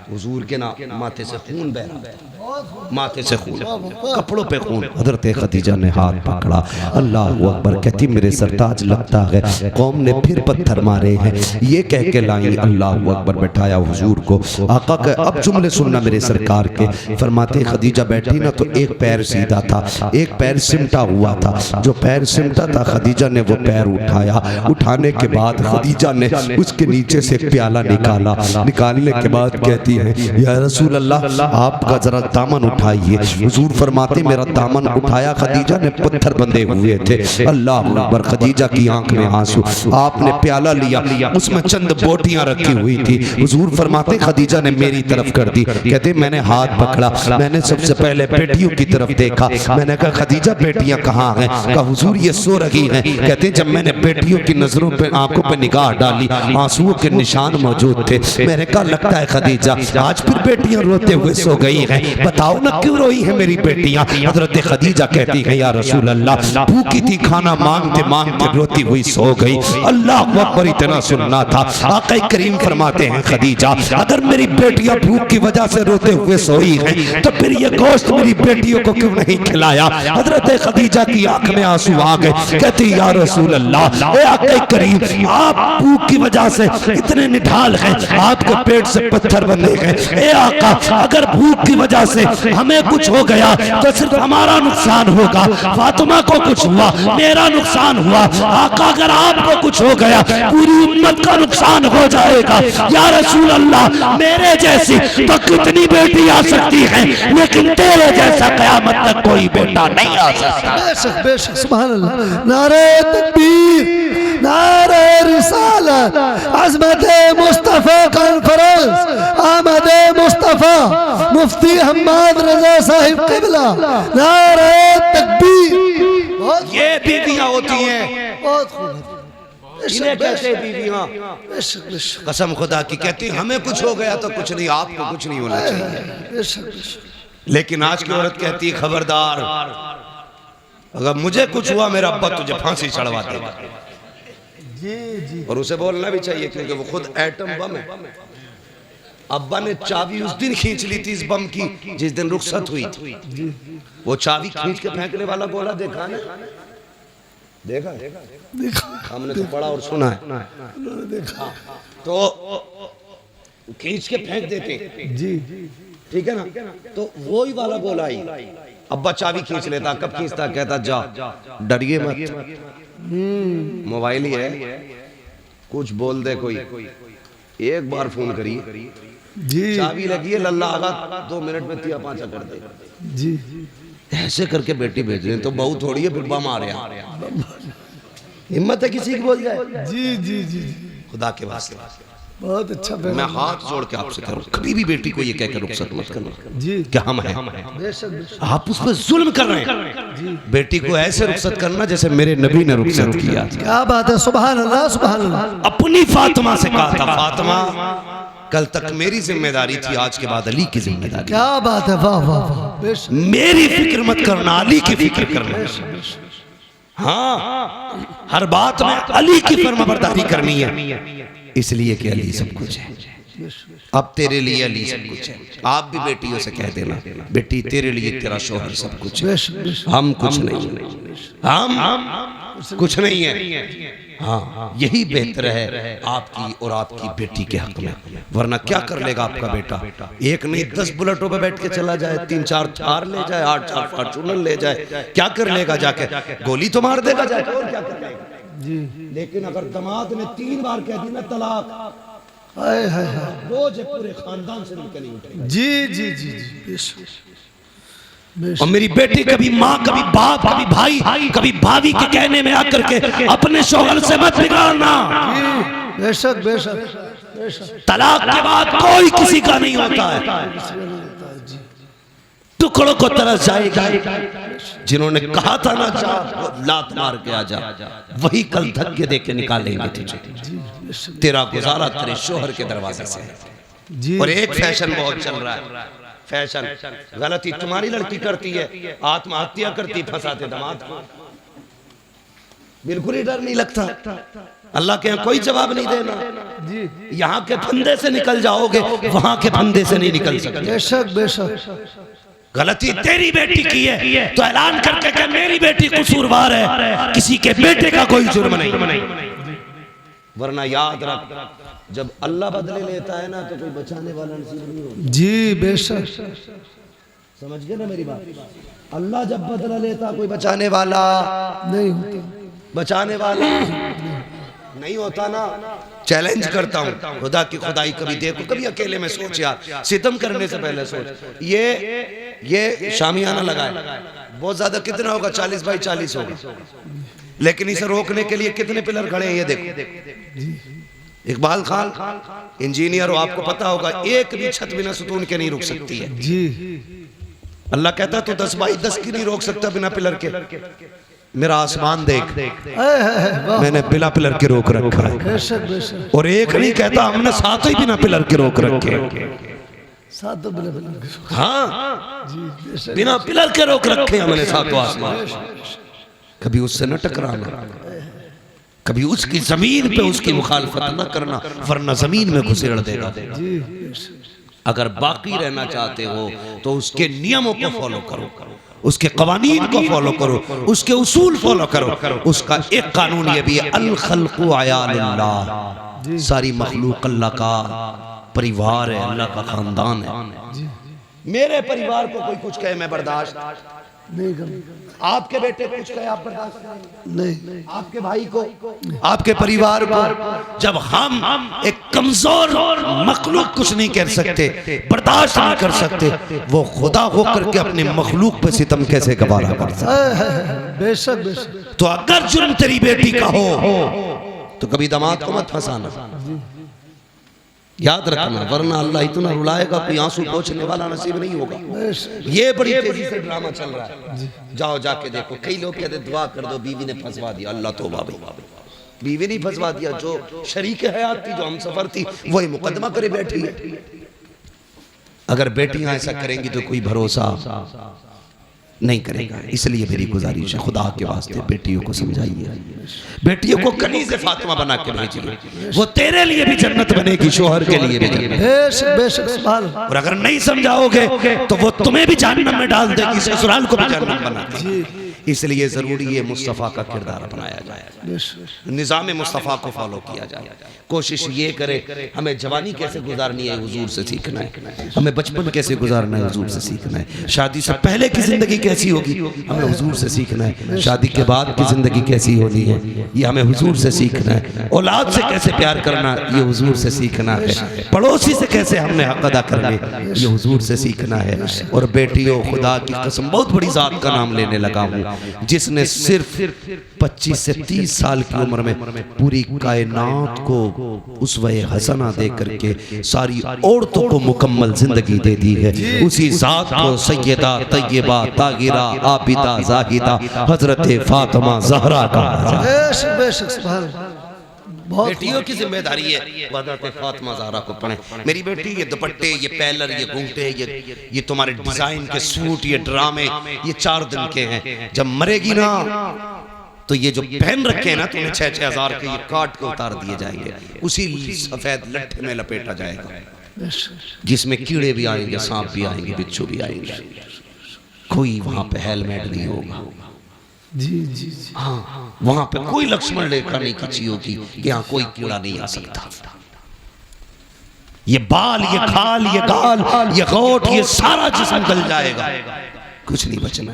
हुजूर के ना माथे से खून बह रहा, माथे से खून, कपड़ों पे खून। हजरत खदीजा ने हाथ पकड़ा, अल्लाह अकबर। कहती मेरे सरताज लगता है कौम ने फिर पत्थर मारे हैं, ये कह के लाई अल्लाह अकबर। बैठाया हुजूर को। आका के अब जुमले सुनना मेरे सरकार के। फरमाते खदीजा बैठी ना तो एक पैर सीधा था, एक पैर सिमटा हुआ था। जो पैर सिमटा था खदीजा ने वो पैर उठाया। उठाने के बाद खदीजा ने उसके नीचे से एक प्याला निकाला। निकालने के बाद कहती है या रसूल अल्लाह आपका जरा दामन उठाइए। हुजूर फरमाते मेरा दामन उठाया, खदीजा ने पत्थर बंधे हुए थे। अल्लाह अकबर। खदीजा की आंख में आंसू। आपने प्याला लिया, उसमें चंद बोटियां रखी हुई थी। हुजूर फरमाते खदीजा ने मेरी तरफ कर दी। कहते मैंने हाथ पकड़ा, मैंने सबसे पहले बेटियों की तरफ देखा। मैंने कहा खदीजा बेटियां कहाँ हैं? कहा हुजूर ये सो रही हैं। कहते जब मैंने बेटियों की नजरों पे आंखों पे निगाह डाली, आंसुओं के निशान मौजूद थे। मैंने कहा लगता है खदीजा आज फिर बेटियां रोते हुए सो गई हैं, बताओ ना क्यों रोई है मेरी बेटियां? हजरत खदीजा कहती है या रसूल अल्लाह भूखी थी, खाना मांगते मांगते रोती हुई सो गई। अल्लाह अकबर। इतना सुनना था। आका करीम फरमाते हैं खदीजा अगर मेरी बेटियां भूख की वजह से रोते हुए सोई हैं तो फिर ये गोश्त मेरी बेटियों को क्यों नहीं खिलाया? हजरत खदीजा की आंख में आंसू आ गए। कहती या रसूल अल्लाह आका करीम आप भूख की वजह से इतने निढाल हैं, आपके पेट से पत्थर बंधे हैं। ए आका अगर भूख की वजह से हमें कुछ हो गया तो सिर्फ हमारा नुकसान होगा, फातिमा को कुछ हुआ मेरा नुकसान हुआ। आका अगर आपको कुछ हो गया पूरी उम्मत का नुकसान हो जाएगा। या रसूल अल्लाह मेरे जैसी तो कितनी बेटी आ सकती है, लेकिन तेरे जैसा क़यामत तक कोई बेटा नहीं आ सकता। बेशक बेशक सुभान अल्लाह। नारे तकबीर, नारे रिसालत, अज़मत मुस्तफ़ा कॉन्फ्रेंस, आमद मुस्तफ़ा, मुफ्ती हम्माद रजा साहिब किबला, नारे तकबीर। ये बीवियां होती हैं, बहुत खूब। इन्हें कहते हैं बीवियां। बेशक बेशक कसम खुदा की कहती हमें कुछ हो गया तो कुछ नहीं, आपको कुछ नहीं होना चाहिए। बेशक बेशक। लेकिन आज की औरत कहती है खबरदार अगर मुझे कुछ हुआ मेरा अब्बा तुझे फांसी चढ़वा देगा। जी जी और उसे बोलना भी चाहिए क्योंकि वो खुद एटम बम है। अब्बा ने चाबी उस दिन खींच ली थी इस बम की जिस दिन रुखसत हुई थी। वो चाबी खींच के फेंकने वाला गोला देखा ना? देखा हमने तो पढ़ा और सुना है। देखा तो खींच के फेंक देते, जी ठीक है ना? तो वही वाला गोला आई। अब्बा चाबी खींच लेता, कब खींचता? कहता जा डरिए मत, मोबाइल ही है, कुछ बोल दे कोई, एक बार फोन करिए, जी चाबी लगी है, लल्ला आगा 2 मिनट में 3-5 कर दे। जी ऐसे करके बेटी भेज रहे तो बहुत थोड़ी है, फिर बम आ रहा है। हिम्मत है किसी की बोल जाए? जी जी जी खुदा के वास्ते बहुत अच्छा। मैं हाथ जोड़ के आपसे कह रहा हूं कभी भी बेटी को ये कहकर रुखसत मत करना जी क्या हम हैं। बेशक बेशक। आप उस पर जुल्म कर रहे हैं। बेटी को ऐसे रुखसत करना जैसे मेरे नबी ने रुखसत किया। क्या बात है, सुभान अल्लाह सुभान अल्लाह। अपनी फातिमा से कहा था फातिमा कल तक मेरी जिम्मेदारी थी, आज के बाद अली की जिम्मेदारी। क्या बात है, वाह वाह वाह, बेशक मेरी फिक्र मत करना, अली की फिक्र करना। हाँ, हर बात में अली की फर्माबरदारी करनी है, इसलिए कि अली सब कुछ है। अब तेरे लिए अली सब कुछ है। आप भी बेटियों से कह देना, बेटी तेरे लिए तेरा शोहर सब कुछ है, हम कुछ नहीं, हम कुछ नहीं है। हाँ, यही बेहतर है आपकी और आपकी बेटी के हक में। वरना क्या कर लेगा आपका बेटा? एक नहीं 10 बुलेटों पे बैठ के चला जाए, 3-4 थार ले जाए, 8-4 फॉर्च्यूनर ले जाए, क्या कर लेगा? जाके गोली तो मार देगा जाके, और क्या कर लेगा जी। लेकिन अगर दामाद ने 3 बार कह दी ना तलाक, हाय हाय रोज पूरे खानदान से निकल उठेगा। जी जी जी जी। और मेरी बेटी कभी माँ, कभी बाप, कभी भाई, कभी भाभी के कहने में आकर के अपने शौहर से मत बिगाड़ना। बेशक बेशक। तलाक के बाद कोई किसी का नहीं होता है, टुकड़ों को तरस जाएगा। जिन्होंने कहा था ना जा लात मार के आजा, वही कल धक्के दे के निकालेंगे तुझे। तेरा गुजारा तेरे शोहर के दरवाजे से है। और एक फैशन बहुत चल रहा है, फैशन गलती तुम्हारी लड़की करती है, आत्महत्या करती, फंसाते दामाद को। बिल्कुल ही डर नहीं लगता। अल्लाह के यहाँ कोई जवाब नहीं देना। यहाँ के फंदे से निकल जाओगे, वहां के फंदे से नहीं निकल सकते। बेशक बेशक। गलती तेरी बेटी की है तो ऐलान करके कि मेरी बेटी कसूरवार है, किसी के बेटे का कोई जुर्म नहीं। वरना याद रख, जब अल्लाह बदले लेता है ना तो कोई बचाने वाला नसीब नहीं होता। जी बेशक, समझ गए ना मेरी बात? अल्लाह जब बदला लेता कोई बचाने वाला नहीं होता, बचाने वाला नहीं होता ना। चैलेंज करता हूँ, खुदा की खुदाई कभी देखो, कभी अकेले में सोच यार, सितम करने से पहले सोच। ये शामियाना लगाए, बहुत ज्यादा कितना होगा? 40 बाई 40 होगा, लेकिन इसे रोकने के लिए कितने पिलर खड़े हैं ये देखो। इकबाल खान इंजीनियर हो, आपको पता होगा एक भी छत बिना सुतून के नहीं रुक सकती है जी। अल्लाह कहता तो 10 बाई 10 की नहीं रोक सकता बिना पिलर के। मेरा आसमान देख, मैंने बिना पिलर के रोक रखा है। बेशक बेशक। और एक नहीं कहता, हमने 7 ही बिना पिलर के रोक रखे। 7 बिना पिलर, हाँ बिना पिलर के रोक रखे हमने 7 आसमान। कभी उससे न टकराना, कभी उसकी जमीन पे उसकी मुखालफत न करना, वरना जमीन में घुसेड़ देगा। अगर बाकी रहना चाहते हो तो उसके नियमों को फॉलो करो, उसके कवानीन को फॉलो करो, उसके उसूल फॉलो करो। उसका एक कानून ये भी है, अल खल्क़ु अयालुल्लाह, सारी मखलूक अल्लाह का परिवार है, अल्लाह का खानदान है। मेरे परिवार को कोई कुछ कहे मैं बर्दाश्त नहीं करूँ, आपके बेटे कुछ कहे आप बर्दाश्त नहीं, आपके भाई को, आपके परिवार को। जब हम एक कमजोर मखलूक कुछ नहीं कर सकते, बर्दाश्त नहीं कर सकते, वो खुदा होकर के अपने मखलूक पे सितम कैसे गवारा कर सकता है? बेशक बेशक। तो अगर जुर्म तेरी बेटी का हो तो कभी दामाद को मत फंसाना, याद रखना, वरना अल्लाह इतना रुलाएगा कोई आंसू पोंछने वाला नसीब नहीं होगा। ये बड़ी तेजी से ड्रामा चल रहा है, जाओ जाके देखो। कई लोग कहते दुआ कर दो, बीवी ने फंसवा दिया। अल्लाह तौबा भाई, बीवी नहीं फंसवा दिया, जो शरीक हयात थी, जो हम सफर थी, वही मुकदमा करे बैठी है। अगर बेटियां ऐसा करेंगी तो कोई भरोसा नहीं करेगा। इसलिए मेरी गुजारिश है, खुदा के वास्ते बेटियों को समझाइए, बेटियों को कनीज़े फातिमा बना के भेजिए, वो तेरे लिए भी जन्नत बनेगी, शोहर के लिए भी जन्नत। बेशक बेशक सुभान। और अगर नहीं समझाओगे तो वो तुम्हें भी जहन्नम में डाल देगी, ससुराल को भी जहन्नम बना देगी। इसलिए जरूरी है मुस्तफ़ा का किरदार अपनाया जाए, निज़ाम मुस्तफ़ा को फॉलो किया जाए। कोशिश ये करे, हमें जवानी कैसे गुजारनी है हुजूर से सीखना है, हमें बचपन कैसे गुजारना है हुजूर से सीखना है, शादी से पहले की जिंदगी कैसी होगी हमें हुजूर से सीखना है, शादी के बाद की जिंदगी कैसी होनी है ये हमें हुजूर से सीखना है, औलाद से कैसे प्यार करना ये हुजूर से सीखना है, पड़ोसी से कैसे हमने हक अदा करने ये हुजूर से सीखना है। और बेटियों, खुदा की कसम बहुत बड़ी जात का नाम लेने लगा हूँ, जिसने सिर्फ 25 से 30 साल की उम्र में पूरी कायनात को उसवे हसना दे करके सारी औरतों को मुकम्मल जिंदगी दे दी है, उसी जात को सैयदा तैयबा तागिरा आबिदा जाहिदा हजरत फातिमा ज़हरा का। बेशक बेशक सुभान। बहुत बेटियों की जिम्मेदारी है हज़रत फातिमा ज़हरा को पढ़े। मेरी बेटी ये दुपट्टे, ये पैलर, ये घूंघटे, ये तुम्हारे डिजाइन के सूट, ये ड्रामे, ये 4 दिन के हैं। जब मरेगी ना तो ये जो पहन रखे हैं ना तुम्हें 6-6 हज़ार के, ये काट के उतार दिए जाएंगे, उसी सफेद लट्ठे में लपेटा जाएगा जिसमें कीड़े भी आएंगे, सांप भी आएंगे, बिच्छू भी आएंगे। कोई वहां पे हेलमेट नहीं होगा। जी जी हाँ, वहां पे कोई लक्ष्मण रेखा नहीं खींची होगी कि यहाँ कोई कीड़ा नहीं आ सकता। ये बाल, ये खाल, ये गाल, ये गोट, ये सारा जिस्म गल जाएगा, कुछ नहीं बचना।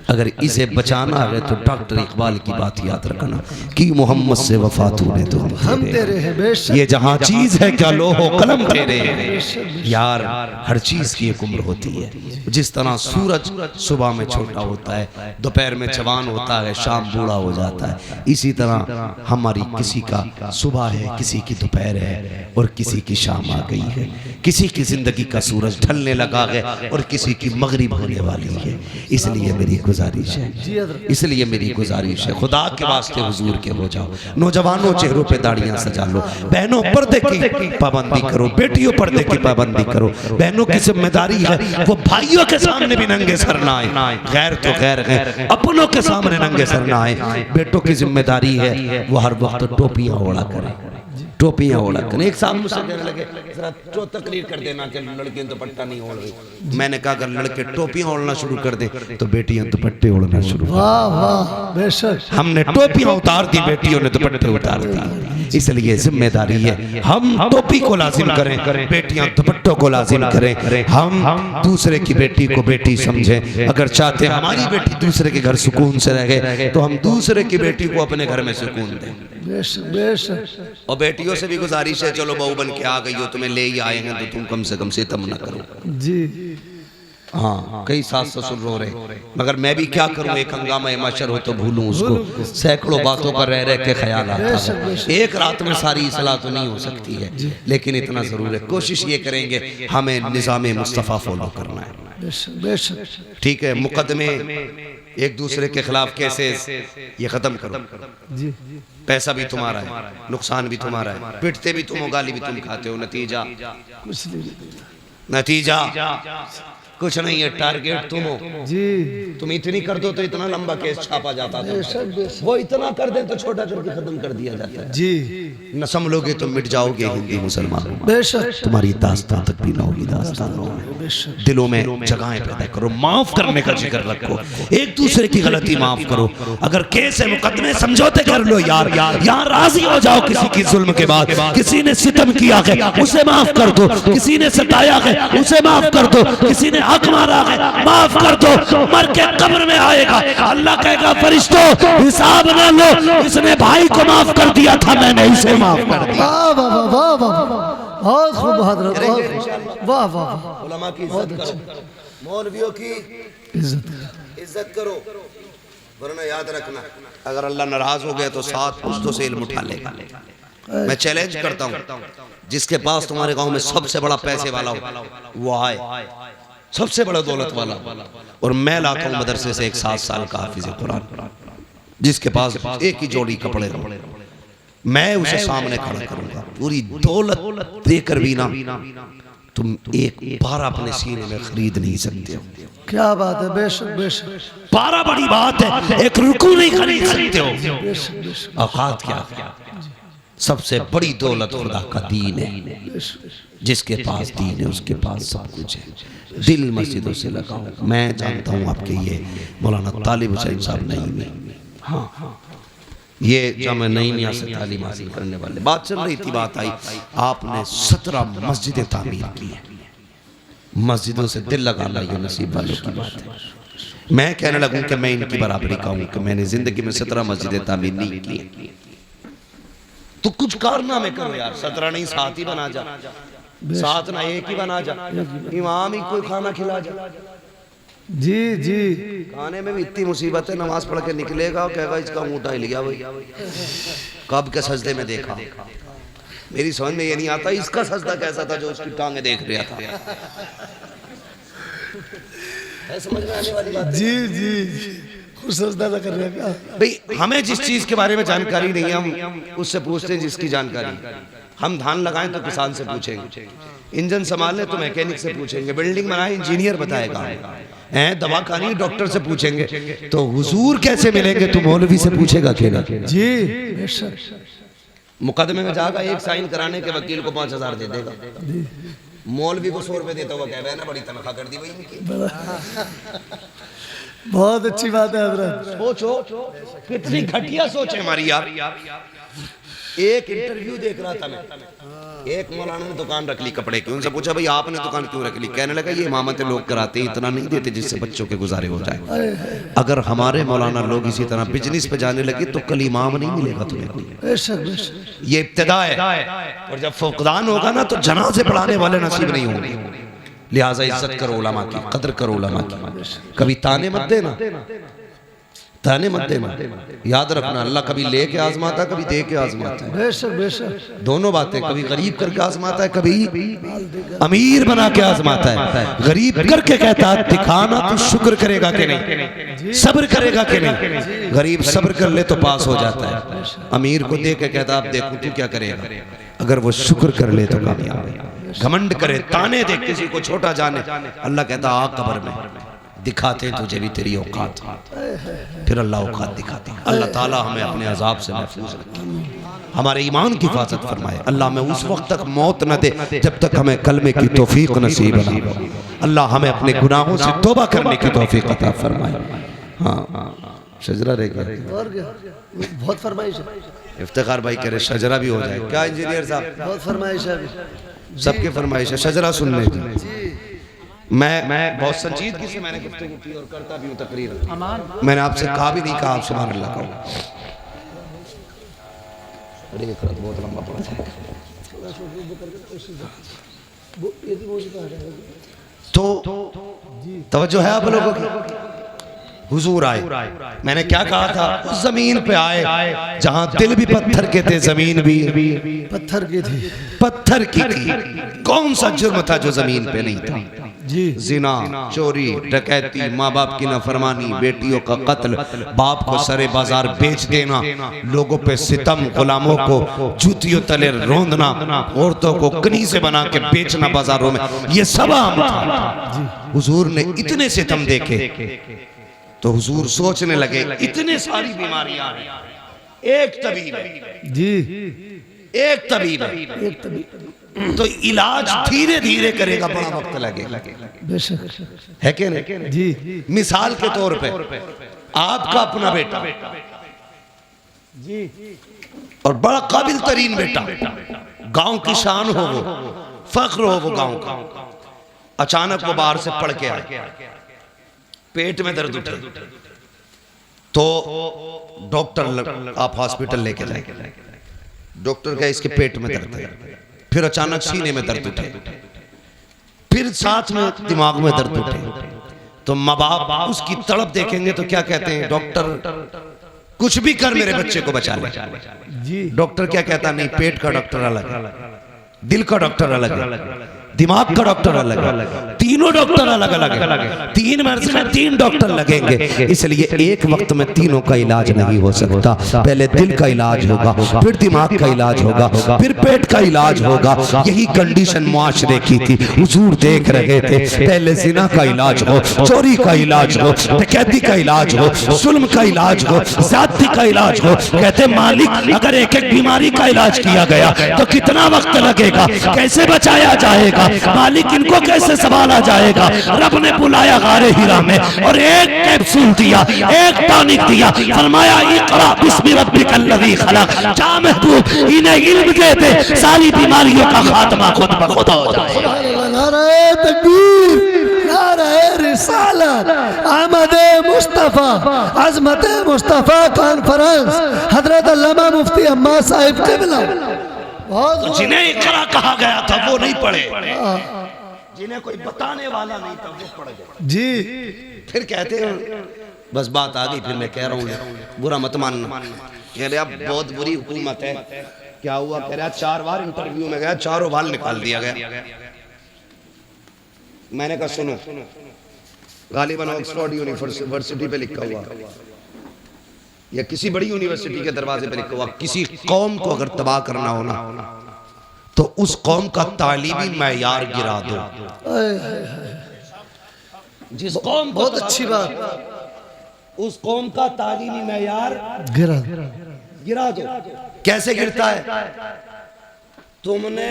अगर इसे बचाना है तो डॉक्टर इकबाल की बात याद रखना कि मोहम्मद से वफा तूने तो हम तेरे हैं बेशक। ये जहां चीज है क्या लोहो कलम तेरे हैं यार। हर चीज की एक उम्र होती है। जिस तरह सूरज सुबह में छोटा होता है, दोपहर में जवान होता है, शाम बूढ़ा हो जाता है, इसी तरह हमारी किसी का सुबह है, किसी की दोपहर है और किसी की शाम आ गई है। किसी की जिंदगी का सूरज ढलने लगा है और किसी की मगरिब होने वाली है। इसलिए मेरी गुजारिश है, इसलिए मेरी गुजारिश है, खुदा के वास्ते हुजूर के हो जाओ। नौजवानों चेहरों पे दाढ़ियां सजा लो, बहनों पर्दे की पाबंदी करो, बेटियों पर्दे की पाबंदी करो। बहनों की जिम्मेदारी है वो भाइयों के सामने भी नंगे सर ना आए, गैर तो गैर है, अपनों के सामने नंगे सर ना आए। बेटों की जिम्मेदारी है वो हर वक्त टोपियां ओढ़ा करें, टोपियां ओढ़ा करें। एक साहब मुझसे कहने लगे जरा तो तकरीर कर देना कि लड़के दुपट्टा नहीं ओढ़ रही। मैंने कहा अगर लड़के टोपियां ओढ़ना शुरू कर दे तो बेटियां दुपट्टे ओढ़ना शुरू। वाह वाह बेशक। हमने टोपियां उतार दी, बेटियों ने दुपट्टे उतार दिए। इसलिए जिम्मेदारी है हम टोपी को लाजिम करें, बेटियां दुपट्टों को लाजिम करें। हम दूसरे की बेटी को बेटी समझें। अगर चाहते हैं हमारी बेटी दूसरे के घर सुकून से रहे तो हम दूसरे की बेटी को अपने घर में सुकून दें। बेशक बेशक। और बेटियों से भी गुजारिश है, चलो बहू बन के आ गई हो, तुम्हें ले ही आए हैं तो तुम कम से कम सितम ना करो। जी हाँ, कई सास ससुर रो रहे, मगर मैं भी क्या करूं, एक हंगामा माशर हो तो भूलूं उसको। सैकड़ों बातों पर रह के ख्याल आता है। एक रात में सारी इस्लाह तो नहीं हो सकती है, लेकिन इतना जरूर है, कोशिश ये करेंगे हमें निज़ाम मुस्तफ़ा फॉलो करना है। ठीक है, मुकदमे एक दूसरे के खिलाफ केसेस ये खत्म करो। पैसा भी तुम्हारा है, नुकसान भी तुम्हारा है, पिटते भी तुम हो, गाली भी तुम खाते हो, नतीजा कुछ नहीं है, टारगेट तुम हो। जी तुम इतनी कर दो तो इतना लंबा केस छापा जाता था, वो इतना कर दे तो छोटा करके खत्म कर दिया जाता है। जी न संभलोगे तो मिट जाओगे हिंदी मुसलमान, बेशक तुम्हारी दास्तान तक भी ना होगी, दास्तान होगी। दिलों में जगहें पैदा करो, माफ करने का जिक्र रखो, एक दूसरे की गलती माफ करो। अगर केस है, मुकदमे, समझौते कर लो यार, यहाँ राजी हो जाओ। किसी की जुल्म के बाद किसी ने सितम किया है उसे माफ कर दो, किसी ने सताया है उसे माफ कर दो, किसी ने हक मारा है माफ कर दो। मर के कब्र में आएगा, अल्लाह कहेगा फरिश्तों हिसाब ना लो, इसने भाई को माफ कर दिया था, मैंने इसे माफ कर दिया। वाह वाह वाह वाह, बहुत खूब बहादुर, वाह वाह। उलमा की इज्जत करो, मौलवियों की इज्जत करो, वरना याद रखना अगर अल्लाह नाराज हो गया तो 7 पुश्तों से इल्म उठा लेगा। मैं चैलेंज करता हूँ, जिसके पास तुम्हारे गांव में सबसे बड़ा पैसे वाला हो वो आए, सबसे बड़ा दौलत वाला, और मैं लाता हूँ मदरसे से एक 7 साल का हाफिज कुरान, जिसके पास एक ही जोड़ी कपड़े हो, मैं उसे सामने खड़ा करूंगा। पूरी दौलत देकर भी ना तुम एक पारा अपने सीने में खरीद नहीं सकते हो। क्या बात है, बेशक बेशक। पारा बड़ी बात है, एक रुकू नहीं खरीद सकते हो। औकात क्या? सबसे बड़ी दौलत खुदा का दीन है, जिसके पास दीन है उसके पास सब कुछ है। दिल मस्जिदों से लगाओ। मैं जानता हूँ आपके ये मौलाना तालिब हुसैन साहब नहीं में, हाँ ये जामे नहीं मियाँ से तालीम हासिल करने वाले, बात चल रही थी, बात आई, आपने 17 मस्जिदें तामीर की है। मस्जिदों से दिल लगाना ये नसीब वालों की बात है। मैं कहने लगूं कि मैं इनकी बराबरी का हूं कि मैंने जिंदगी में 17 मस्जिदें तामीर नहीं की, तो कुछ कारनामे करो यार। 17 नहीं 7 ही बना जा, 7 ना 1 ही बना जा, इमाम ही कोई खाना खिला जा। जी जी, खाने में भी इतनी मुसीबत है, नमाज पढ़ के निकलेगा और कहेगा इसका ऊँटा हिल गया भाई, कब के सजदे में देखा। मेरी समझ में ये नहीं आता इसका सजदा कैसा था जो उसकी टांगे देख रहा था। है समझ में आने वाली बात? जी जी, खुद सजदा न कर रहे क्या? भाई हमें जिस चीज के बारे में जानकारी नहीं है हम उससे पूछते हैं जिसकी जानकारी। हम धान लगाएं तो किसान से पूछेंगे, इंजन संभालने तो मैकेनिक से पूछेंगे, बिल्डिंग बनाए इंजीनियर बताएगा, दवा खानी डॉक्टर से पूछेंगे। तो हुजूर कैसे मिलेंगे तो मौलवी से पूछेगा अकेला। जी बेशक। मुकदमे में जाएगा, एक साइन कराने के वकील को 5,000 दे देगा, मौलवी को 100 रुपए देता हुआ कह रहा है ना बड़ी तनख्वाह कर दी भाई इनकी। बहुत अच्छी बात है हजरत। सोचो कितनी घटिया सोच है हमारी यार। एक इंटरव्यू देख रहा था मैं, एक मौलाना ने दुकान रख ली कपड़े की, उनसे पूछा भाई आपने दुकान क्यों रख ली? कहने लगा ये इमामतें लोग कराते हैं, इतना नहीं देते जिससे बच्चों के गुजारे हो जाए। अगर हमारे मौलाना लोग इसी तरह बिजनेस पे जाने लगे तो कल इमाम नहीं मिलेगा तुम्हें। ये इब्तिदा है, और जब फुकदान होगा ना तो जनाजे पढ़ाने वाले नसीब नहीं होंगे। लिहाजा इज्जत करो उलमा की, कदर करो उलमा की, कभी ताने मत देना, ताने मत देना। याद रखना अल्लाह कभी लेके आजमाता है, कभी दे के आजमाता है। बेशक बेशक। दोनों बातें, कभी गरीब करके आजमाता है, कभी अमीर बना के आजमाता है। गरीब करके कहता है दिखाना तू शुक्र करेगा कि नहीं, सब्र करेगा कि नहीं। गरीब सब्र कर ले तो पास हो जाता है। अमीर को दे के कहता आप देखो तू क्या करेगा, अगर वो शुक्र कर ले तो कामयाब है। घमंड करे, ताने दे, किसी को छोटा जाने, अल्लाह कहता आ कब्र में दिखाते हैं तुझे भी तेरी औकात, फिर अल्लाह औकात दिखाते हैं। अल्लाह ताला हमें अपने अजाब से महफूज रखे, हमारे ईमान की हिफाजत फरमाए। अल्लाह हमें उस वक्त तक मौत न दे जब तक हमें कलमे की तौफीक नसीब न हो। अल्लाह हमें अपने गुनाहों से तौबा करने की तौफीक अता फरमाए। हाँ शजरा रहेगा और क्या, बहुत फरमाइश है। इफ्तिखार भाई कह रहे शजरा भी हो जाए क्या इंजीनियर साहब? बहुत फरमाइश है, सबके फरमाइश है शजरा सुनने की। मैं बहुत संजीदगी से मैंने गुफ्तगू की और करता भी हूँ तकरीर। मैंने आपसे कहा भी नहीं कहा आप सुभान अल्लाह कहो। अरे बहुत लंबा पड़ा था तो तवज्जो है आप लोगों की। हुजूर आए, मैंने क्या कहा था, उस जमीन पे आए जहां दिल भी पत्थर के थे, जमीन भी पत्थर की थी, पत्थर की थी। कौन सा जुर्म था जो जमीन पे नहीं था? जी जिना, चोरी, डकैती, माँ बाप की नाफरमानी, बेटियों का कत्ल, बाप को सरे बाजार बेच देना, लोगों पे सितम, गुलामों को जूतियों तले रोंदना, औरतों को कनीज़े बना के बेचना बाजारों में, ये सब आम था। हुजूर ने इतने सितम देखे तो हुजूर सोचने लगे इतने सारी बीमारियां हैं, एक तबीब है जी, एक तबीब है तो इलाज धीरे धीरे करेगा, बड़ा वक्त लगेगा, बेशक है कि नहीं जी। मिसाल के तौर पे आपका अपना बेटा जी और बड़ा काबिल तरीन बेटा, गांव की शान हो वो, फख्र हो वो गांव का, अचानक वो बाहर से पढ़ के आए, पेट में दर्द उठे तो डॉक्टर आप हॉस्पिटल लेके जाए, डॉक्टर कहे इसके पेट में दर्द है, फिर अचानक सीने में दर्द उठे, फिर साथ में दिमाग में दर्द उठे, तो माँ बाप उसकी तड़प देखेंगे तो क्या कहते हैं, डॉक्टर कुछ भी कर मेरे बच्चे को बचा ले। जी डॉक्टर क्या कहता, नहीं पेट का डॉक्टर अलग है, दिल का डॉक्टर अलग है, दिमाग का डॉक्टर अलग है, तीनों डॉक्टर अलग अलग है, 3 मर्ज में 3 डॉक्टर लगेंगे, इसलिए एक वक्त में तीनों का इलाज नहीं हो सकता। पहले दिल का इलाज होगा, फिर दिमाग का इलाज होगा, फिर पेट का इलाज होगा। यही कंडीशन मुआशरे की थी। हुजूर देख रहे थे पहले जिना का इलाज हो, चोरी का इलाज हो, डकैती का इलाज हो, जुल्म का इलाज हो, ज़्यादती का इलाज हो। कहते मालिक अगर एक एक बीमारी का इलाज किया गया तो कितना वक्त लगेगा, कैसे बचाया जाएगा मालिक, इनको कैसे संभाला जाएगा। रब ने बुलाया गारे हिरा में और एक कैप्सूल दिया, एक टॉनिक दिया, फरमाया इक़रा बिस्मि रब्बिकल लज़ी खलक़, जा महबूब इन्हें इल्म दे दे, सारी बीमारियों का खात्मा खुद ब खुद हो जाए। नारे तकबीर, नारे रिसालत, आमद मुस्तफा, अज़मत मुस्तफा कॉन्फ्रेंस, हजरत अल्लामा मुफ्ती अम्मा साहिब क़िबला। तो जिन्हें इक़रा कहा गया था वो नहीं पढ़े, जिन्हें कोई बताने वाला नहीं था वो पढ़ गए जी। फिर कहते हैं बस बात आ गई, फिर मैं कह रहा हूँ बुरा मत मानना। कह रहे अब बहुत बुरी हुकूमत है, क्या हुआ? कह रहा 4 बार इंटरव्यू में गया, 4 बार निकाल दिया गया। मैंने कहा सुनो गालिबन ऑक्सफोर्ड यूनिवर्सिटी पे लिखा हुआ या किसी बड़ी यूनिवर्सिटी के दरवाजे पे लिखा हुआ, किसी कौम को अगर तबाह करना हो ना तो उस कौम का तालीमी मैयार गिरा दो। जिस कौम, बहुत अच्छी बात, उस कौम का तालीमी मैयार गिरा दो। कैसे गिरता है? तुमने,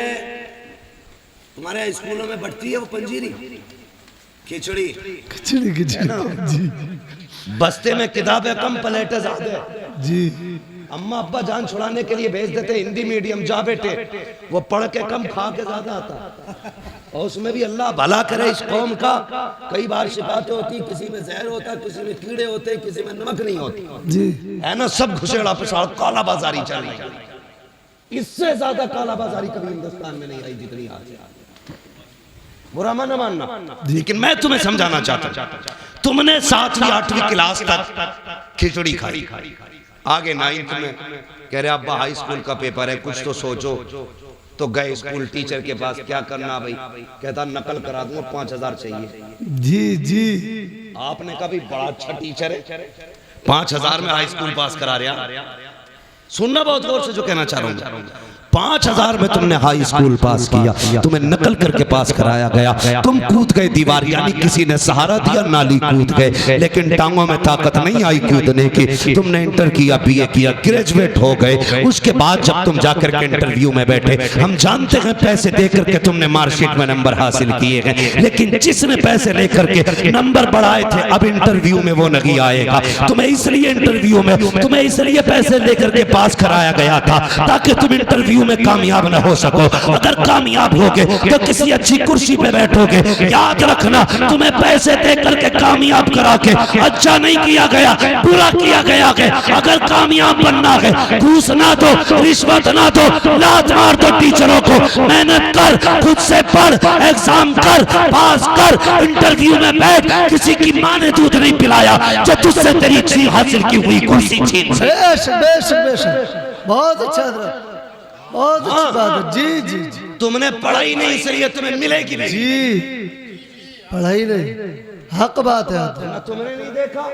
तुम्हारे स्कूलों में बढ़ती है वो पंजीरी, खिचड़ी जी बस्ते में किताबें कम प्लेटें ज्यादा जी। अम्मा अब्बा जान छुड़ाने के लिए भेज देते हिंदी मीडियम, जा बेटे, वो पढ़ के कम खा के ज्यादा आता। और उसमें भी अल्लाह भला करे इस कौम का, कई बार शिकायतें होती, किसी में जहर होता, किसी में कीड़े होते, किसी में नमक नहीं होती जी, है ना, सब घुसेड़ा पिसाड़ काला बाजारी चल रही है। इससे ज्यादा काला बाजारी कभी हिंदुस्तान में नहीं आई जितनी आज। बुरा माना मानना, लेकिन मैं तुम्हें समझाना चाहता हूं, तुमने 7वीं 8वीं क्लास तक खिचड़ी खाई, आगे 9th में कह रहे अब्बा हाई स्कूल का पेपर है, कुछ तो सोचो। तो गए स्कूल टीचर के पास, क्या करना भाई? कहता नकल करा दूंगा, 5000 चाहिए। जी जी। आपने कहा भी बड़ा अच्छा टीचर है, 5000 में हाई स्कूल पास करा रहा। सुनना बहुत गौर से जो कहना चाह रहा हूं, 5000 में तुमने हाई स्कूल पास किया, तुम्हें नकल करके पास कराया गया, तुम कूद गए दीवार, यानी किसी ने सहारा दिया, नाली कूद गए, लेकिन टांगों में ताकत नहीं आई कूदने की। तुमने इंटर किया, बीए किया, ग्रेजुएट हो गए। उसके बाद जब तुम जाकर के इंटरव्यू में बैठे, हम जानते हैं पैसे देकर के तुमने मार्कशीट में नंबर हासिल किए हैं, लेकिन जिसने पैसे लेकर के नंबर बढ़ाए थे, अब इंटरव्यू में वो नहीं आएगा। तुम्हें इसलिए इंटरव्यू में, तुम्हें इसलिए पैसे लेकर के पास कराया गया था ताकि तुम इंटरव्यू में कामयाब न हो सको। अगर कामयाब होगे तो किसी अच्छी कुर्सी पे बैठोगे। याद रखना, तुम्हें पैसे देकर के कामयाब करा के अच्छा नहीं किया गया, बुरा किया गया है। अगर कामयाब बनना है, घूस ना दो, रिश्वत ना दो, लात मार दो टीचरों को, मेहनत कर, खुद से पढ़, एग्जाम कर, पास कर, इंटरव्यू में बैठ। किसी की माँ ने दूध नहीं पिलाया जो तुझसे तेरी चीज हासिल की हुई कुर्सी छीन से। बहुत अच्छा, बहुत अच्छी बात है। जी जी जी। तुमने पढ़ाई नहीं, इसलिए तुम्हें मिलेगी नहीं। जी, पढ़ाई नहीं, हक बात है। तुमने नहीं देखा,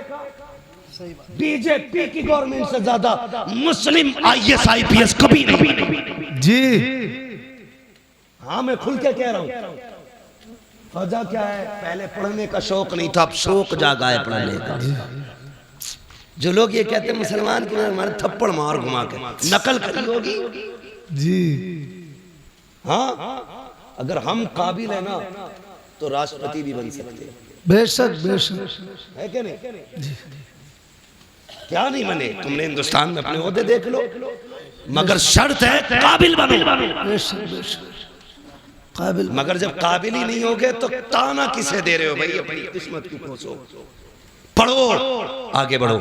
बीजेपी की गवर्नमेंट से ज्यादा मुस्लिम IAS IPS कभी नहीं। जी हाँ, मैं खुल के कह रहा हूँ। वजह क्या है? पहले पढ़ने का शौक नहीं था, अब शौक जागा है पढ़ने का। जो लोग ये कहते हैं मुसलमान की हमारे थप्पड़ मार घुमा के नकल करी होगी जी। हाँ, अगर हम काबिल है ना तो राष्ट्रपति भी बन सकते हैं। बेशक बेशक, है क्या नहीं? क्या नहीं बने? तुमने हिंदुस्तान में अपने ओहदे देख लो, मगर शर्त है काबिल बनो। बेशक बेशक, काबिल। मगर जब काबिल ही नहीं होगे तो ताना किसे दे रहे हो भाई? अपनी किस्मत की कोसो, पढ़ो, आगे बढ़ो।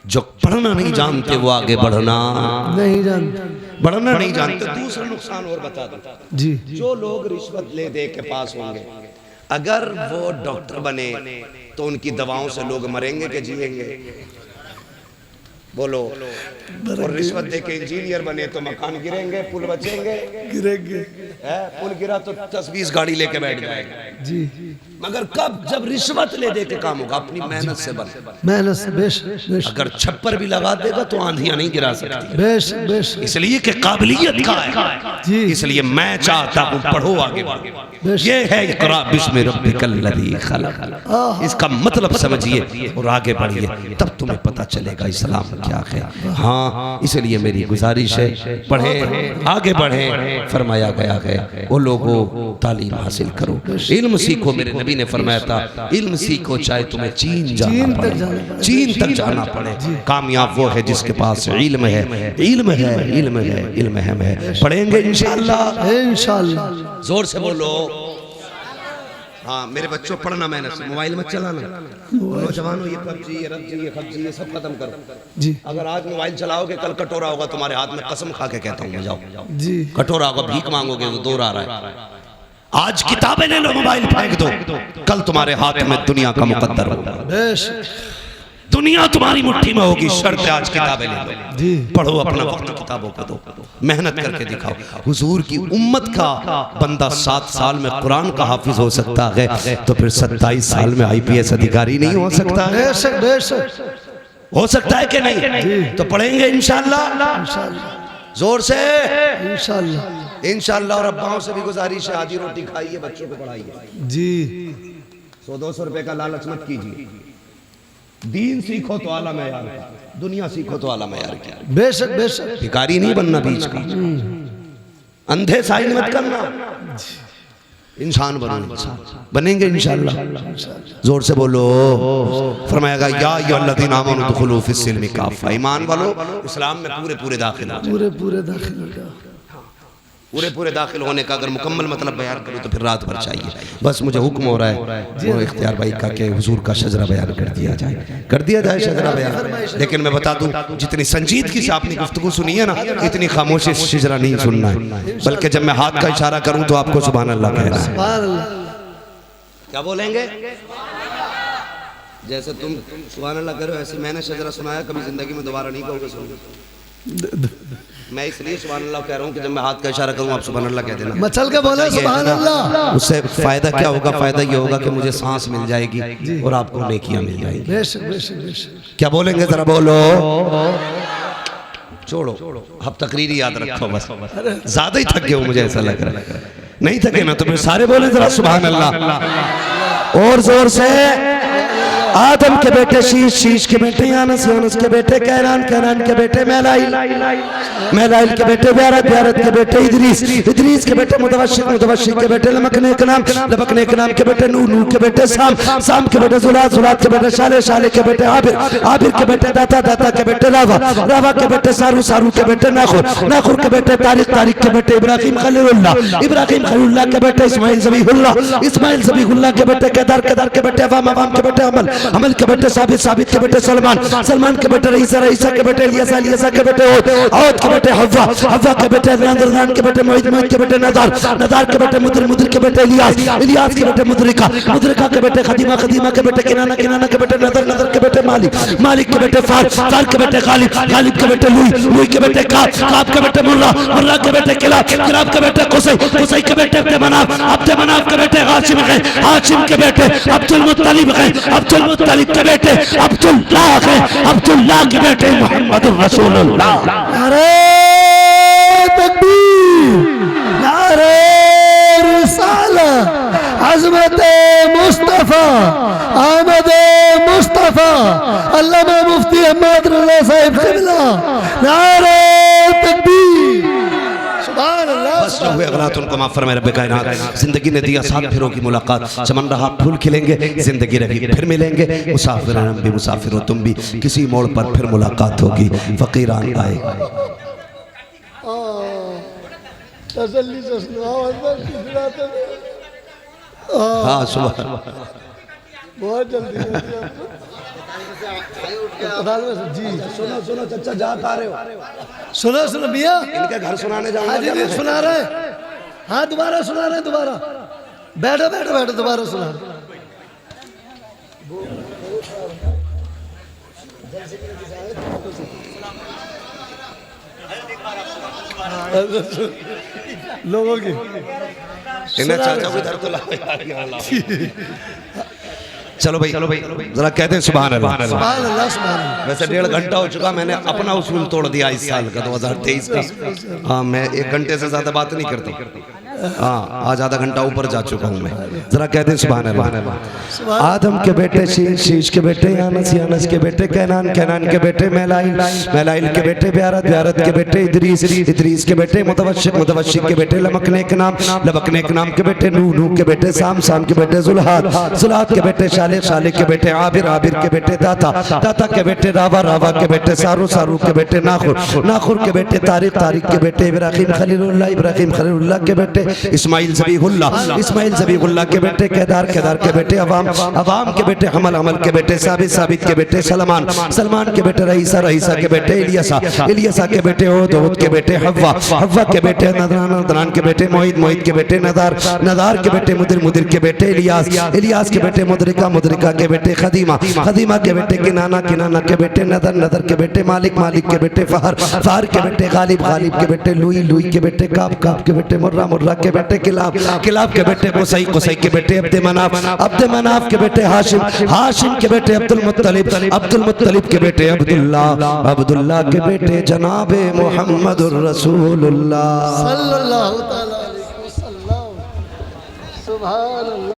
जो पढ़ना नहीं जानते वो आगे बढ़ना नहीं जानते, बढ़ना नहीं जानते। दूसरा नुकसान और बता दो जी। जो लोग रिश्वत ले दे के पास होंगे, अगर वो डॉक्टर बने तो उनकी दवाओं से लोग मरेंगे कि जिएंगे? बोलो। और रिश्वत दे के इंजीनियर बने तो मकान गिरेंगे, पुल बचेंगे? गिरेंगे। पुल गिरा तो 10-20 गाड़ी लेके बैठ जाएगा। जी। मगर कब? जब रिश्वत ले दे के काम होगा, अपनी मेहनत से बने। मेहनत से, बेशक। अगर छप्पर भी लगा देगा तो आंधियां नहीं गिरा सकती। बेशक बेशक, इसलिए कि काबिलियत का है। जी। इसलिए मैं चाहता हूँ पढ़ो, आगे बढ़ो। ये है इक़रा बिस्मि रब्बिकल लज़ी खलक़। इसका मतलब समझिए और आगे बढ़िए, तब तुम्हें पता चलेगा इस्लाम क्या है। हाँ, इसलिए मेरी गुजारिश है, पढ़े, आगे बढ़े। फरमाया गया है वो लोगों तालीम हासिल करो, इल्म सीखो। मेरे नबी ने फरमाया था इल्म सीखो चाहे तुम्हें चीन जाना पड़े, चीन तक जाना पड़े। कामयाब वो है जिसके पास इल्म है, इल्म है, इल्म है, इल्म है। पढ़ेंगे इंशाअल्लाह, इंशाअल्लाह। जोर से बोलो। हाँ, मेरे बच्चों पढ़ना मेहनत से, मोबाइल मत चलाना। नौजवानों ये PUBG, ये RUBG, ये खबजी, ये सब खत्म करो जी। अगर आज मोबाइल चलाओगे कल कटोरा होगा तुम्हारे हाथ में, कसम खा के कहता हूँ। जाओ जी। कटोरा होगा, भीख मांगोगे तो दौर आ रहा है। आज किताबें ले लो, मोबाइल फेंक दो, कल तुम्हारे हाथ में दुनिया का मुकद्दर होगा। दुनिया तुम्हारी मुट्ठी में होगी, शर्त आज किताबें ले लो, जी पढ़ो, अपना वक्त किताबों को दो, मेहनत करके दिखाओ। हुजूर की उम्मत का बंदा 7 साल में कुरान का हाफिज हो सकता है, तो फिर 27 साल में IPS अधिकारी नहीं हो सकता है? बेशक बेशक हो सकता है कि नहीं? तो पढ़ेंगे इंशाअल्लाह, इंशाअल्लाह जोर से इंशाअल्लाह इंशाअल्लाह। और अब्बाओं से भी गुजारिश है, आधी रोटी खाइए, बच्चों को पढ़ाइए। जी 100-200 रुपए का लालच मत कीजिए। दीन सीखो तो आला मयार का, दुनिया सीखो तो आला मयार का। बेशक बेशक भिखारी नहीं बनना बीच का, अंधे साइन मत करना, इंसान बनो, इंसान बनेंगे इंशाअल्लाह। जोर से बोलो। फरमाएगा या अय्युहल्लज़ीना आमनू दुखुलू फिस्सिल्मि काफ़ा, ईमान वालो इस्लाम में पूरे पूरे दाखिल हो जाओ। पूरे पूरे दाखिल हो जाओ। पूरे पूरे दाखिल होने का अगर मुकम्मल मतलब बयान करूँ तो फिर रात भर चाहिए। बस मुझे हुक्म हो रहा है वो इख्तियार भाई का कि हुजूर का शजरा बयान कर दिया जाए शजरा बयान। लेकिन मैं बता दूं, जितनी संजीदगी से आपने गुफ्तगू सुनी है ना, इतनी खामोशी से शजरा नहीं सुनना है, बल्कि जब मैं हाथ का इशारा करूं तो आपको सुभान अल्लाह कहना है। सुभान अल्लाह। क्या बोलेंगे? जैसे तुम सुभान अल्लाह करो, ऐसे मैंने शजरा सुनाया, कभी जिंदगी में दोबारा नहीं कहोगे सुनो। मैं इसलिए सुभान अल्लाह कह रहा हूँ कि जब मैं हाथ का इशारा करूँ आप सुभान अल्लाह कह देना। मचल के बोले सुभान अल्लाह। उससे फायदा क्या होगा? फायदा ये होगा कि मुझे सांस मिल जाएगी और आपको नेकियां मिल जाएगी। बेशक बेशक बेशक। क्या बोलेंगे जरा बोलो। छोड़ो, अब तकरीरी याद रखो बस, ज्यादा ही थक गए हो मुझे ऐसा लग रहा है। नहीं थके ना तो फिर सारे बोले जरा सुभान अल्लाह और जोर से। आदम के बेटे शीश, शीश के बेटे यानस, यानस के बेटे कैरान, कैरान के बेटे मैलाइल, मैलाइल के बेटे ब्यारत, ब्यारत के बेटे इदरीस, इदरीस के बेटे मुतवश्शिक, मुतवश्शिक के बेटे लमकने के नाम, लमकने के नाम के बेटे नूह, नूह के बेटे साम, साम के बेटे जुलात, जुलात के बेटे शाले, शाले के बेटे आबिर, आबिर के बेटे दाता, दाता के बेटे रावा, रावा के बेटे सारू, सारू के बेटे नाखुर, नाखुर के बेटे तारिक, तारिक के बेटे इब्राहिम खलीलुल्लाह, इब्राहिम खलीलुल्लाह के बेटे इस्माइल ज़बीहुल्लाह, इस्माइल ज़बीहुल्लाह के बेटे केदार, केदार के बेटे अवाम, अवाम के बेटे अमल, अमल के बेटे साबित, साबित के बेटे सलमान, सलमान के बेटे रईसा, रईसा के बेटे इलियासा, इलियासा के बेटे औद, औद के बेटे हव्वा, हव्वा के बेटे रज़ान के बेटे मोहित, मोहित के बेटे नदार, नदार के बेटे मुद्र, मुद्र के बेटे इलियास, इलियास के बेटे मुद्रिका, मुद्रिका के बेटे खदीमा, खदीमा के बेटे किनाना, किनाना के बेटे नदर, नदर के बेटे मालिक, मालिक के बेटे फार, फार के बेटे गालिब, गालिब के बेटे लुई, लुई के बेटे काब, काब के बेटे मुर्रा, मुर्रा के बेटे किलाब, किलाब के बेटे कुसै, कुसै के बेटे अब्द मनाफ, अब्द मनाफ के बेटे हाशिम है, हाशिम के बेटे अब्दुल मुत्तलिब है, अब्दुल मुत्तलिब के बेटे अब्दुल्लाह है, अब्दुल्लाह के बेटे मोहम्मद रसूलुल्लाह। नारे तकबीर, नारे रिसालत, अज़मत मुस्तफ़ा, आमद मुस्तफ़ा, अल्लामा मुफ्ती अहमद रज़ा साहिब क़िबला। नारे तकबीर, सुभान अल्लाह। बस जो हुए गलत उनको माफ फरमाए रब्बे कायनात। जिंदगी ने दिया 7 फेरों की मुलाकात, चमन रहा फूल खिलेंगे, जिंदगी रही फिर मिलेंगे, मुसाफिर हम भी मुसाफिर हो तुम भी, किसी मोड़ पर फिर मुलाकात होगी, फकीरान आए। तसल्ली से सुनाओ अंदर की सुनाते हाँ सुबह बहुत जल्दी जी। सुनो सुनो चाचा जा पा रहे हो? सुनो सुनो मियाँ, इनके घर सुनाने हाँ जाऊंगा। जी जी सुना रहे हैं, हाँ दोबारा सुना रहे हैं, दोबारा बैठो बैठो बैठो, दोबारा सुना रहे हैं। लोगों की इन्हें चाचा को इधर तो लाओ। चलो भाई जरा कहते हैं सुभान अल्लाह। सुभान अल्लाह, सुभान अल्लाह। वैसे 1.5 घंटा हो चुका, मैंने अपना उसूल तोड़ दिया इस साल का 2023 का। हाँ मैं 1 घंटे से ज्यादा बात नहीं करता। हाँ आज आधा घंटा ऊपर जा चुका हूँ मैं। जरा कहते हैं सुभान अल्लाह। आदम के बेटे शीश, शीश के बेटे यानस, यानस के बेटे कैनान, कैनान के बेटे मैलाइल, मैलाइल के बेटे ब्यारत, ब्यारत के बेटे इदरीस, इदरीस के बेटे मुतवश्शिक, मुतवश्शिक के बेटे लमकने के नाम, लमकने के नाम के बेटे नूह, नूह के बेटे साम, साम के बेटे जुल्हात, जुल्हात के बेटे शाले, शाले के बेटे आबिर, आबिर के बेटे दाता, दाता के बेटे रावा, रावा के बेटे सारू, सारू के बेटे नाखुर, नाखुर के बेटे तारिक, तारिक के बेटे इब्राहिम खलीलुल्लाह, इब्राहिम खलीलुल्लाह के बेटे इस्माइल ज़बीहुल्लाह, इस्माइल ज़बीहुल्लाह के बेटे केदार, केदार के बेटे अवाम, अवाम के बेटे हमल, हमल के बेटे साबित, साबित के बेटे सलमान, सलमान के बेटे रईसा, रईसा के बेटे इलियासा, इलियासा के बेटे ओद, ओद के बेटे हव्वा, हव्वा के बेटे नदरान, नदरान के बेटे मोहित, मोहित के बेटे नदार, नदार के बेटे मुदिर, मुदिर के बेटे इलियास, इलियास के बेटे मुदरिका, मुदरिका के बेटे खदीमा, खदीमा के बेटे किनाना, किनाना के बेटे नदर, नदर के बेटे मालिक, मालिक के बेटे फहर, फहर के बेटे गालिब, गालिब के बेटे लुई, लुई के बेटे काब, काब के बेटे मुर्रा, मुर्रा के बेटे किलाब, किलाब के बेटे कुसई, कुसई के बेटे अब्द मनाफ, अब्द मनाफ के बेटे हाशिम, हाशिम के बेटे अब्दुल मुत्तलिब, अब्दुल मुत्तलिब के बेटे अब्दुल्ला, अब्दुल्ला के बेटे जनाबे मुहम्मदुर रसूलुल्लाह सल्लल्लाहु तआला अलैहि वसल्लम। सुभान अल्लाह।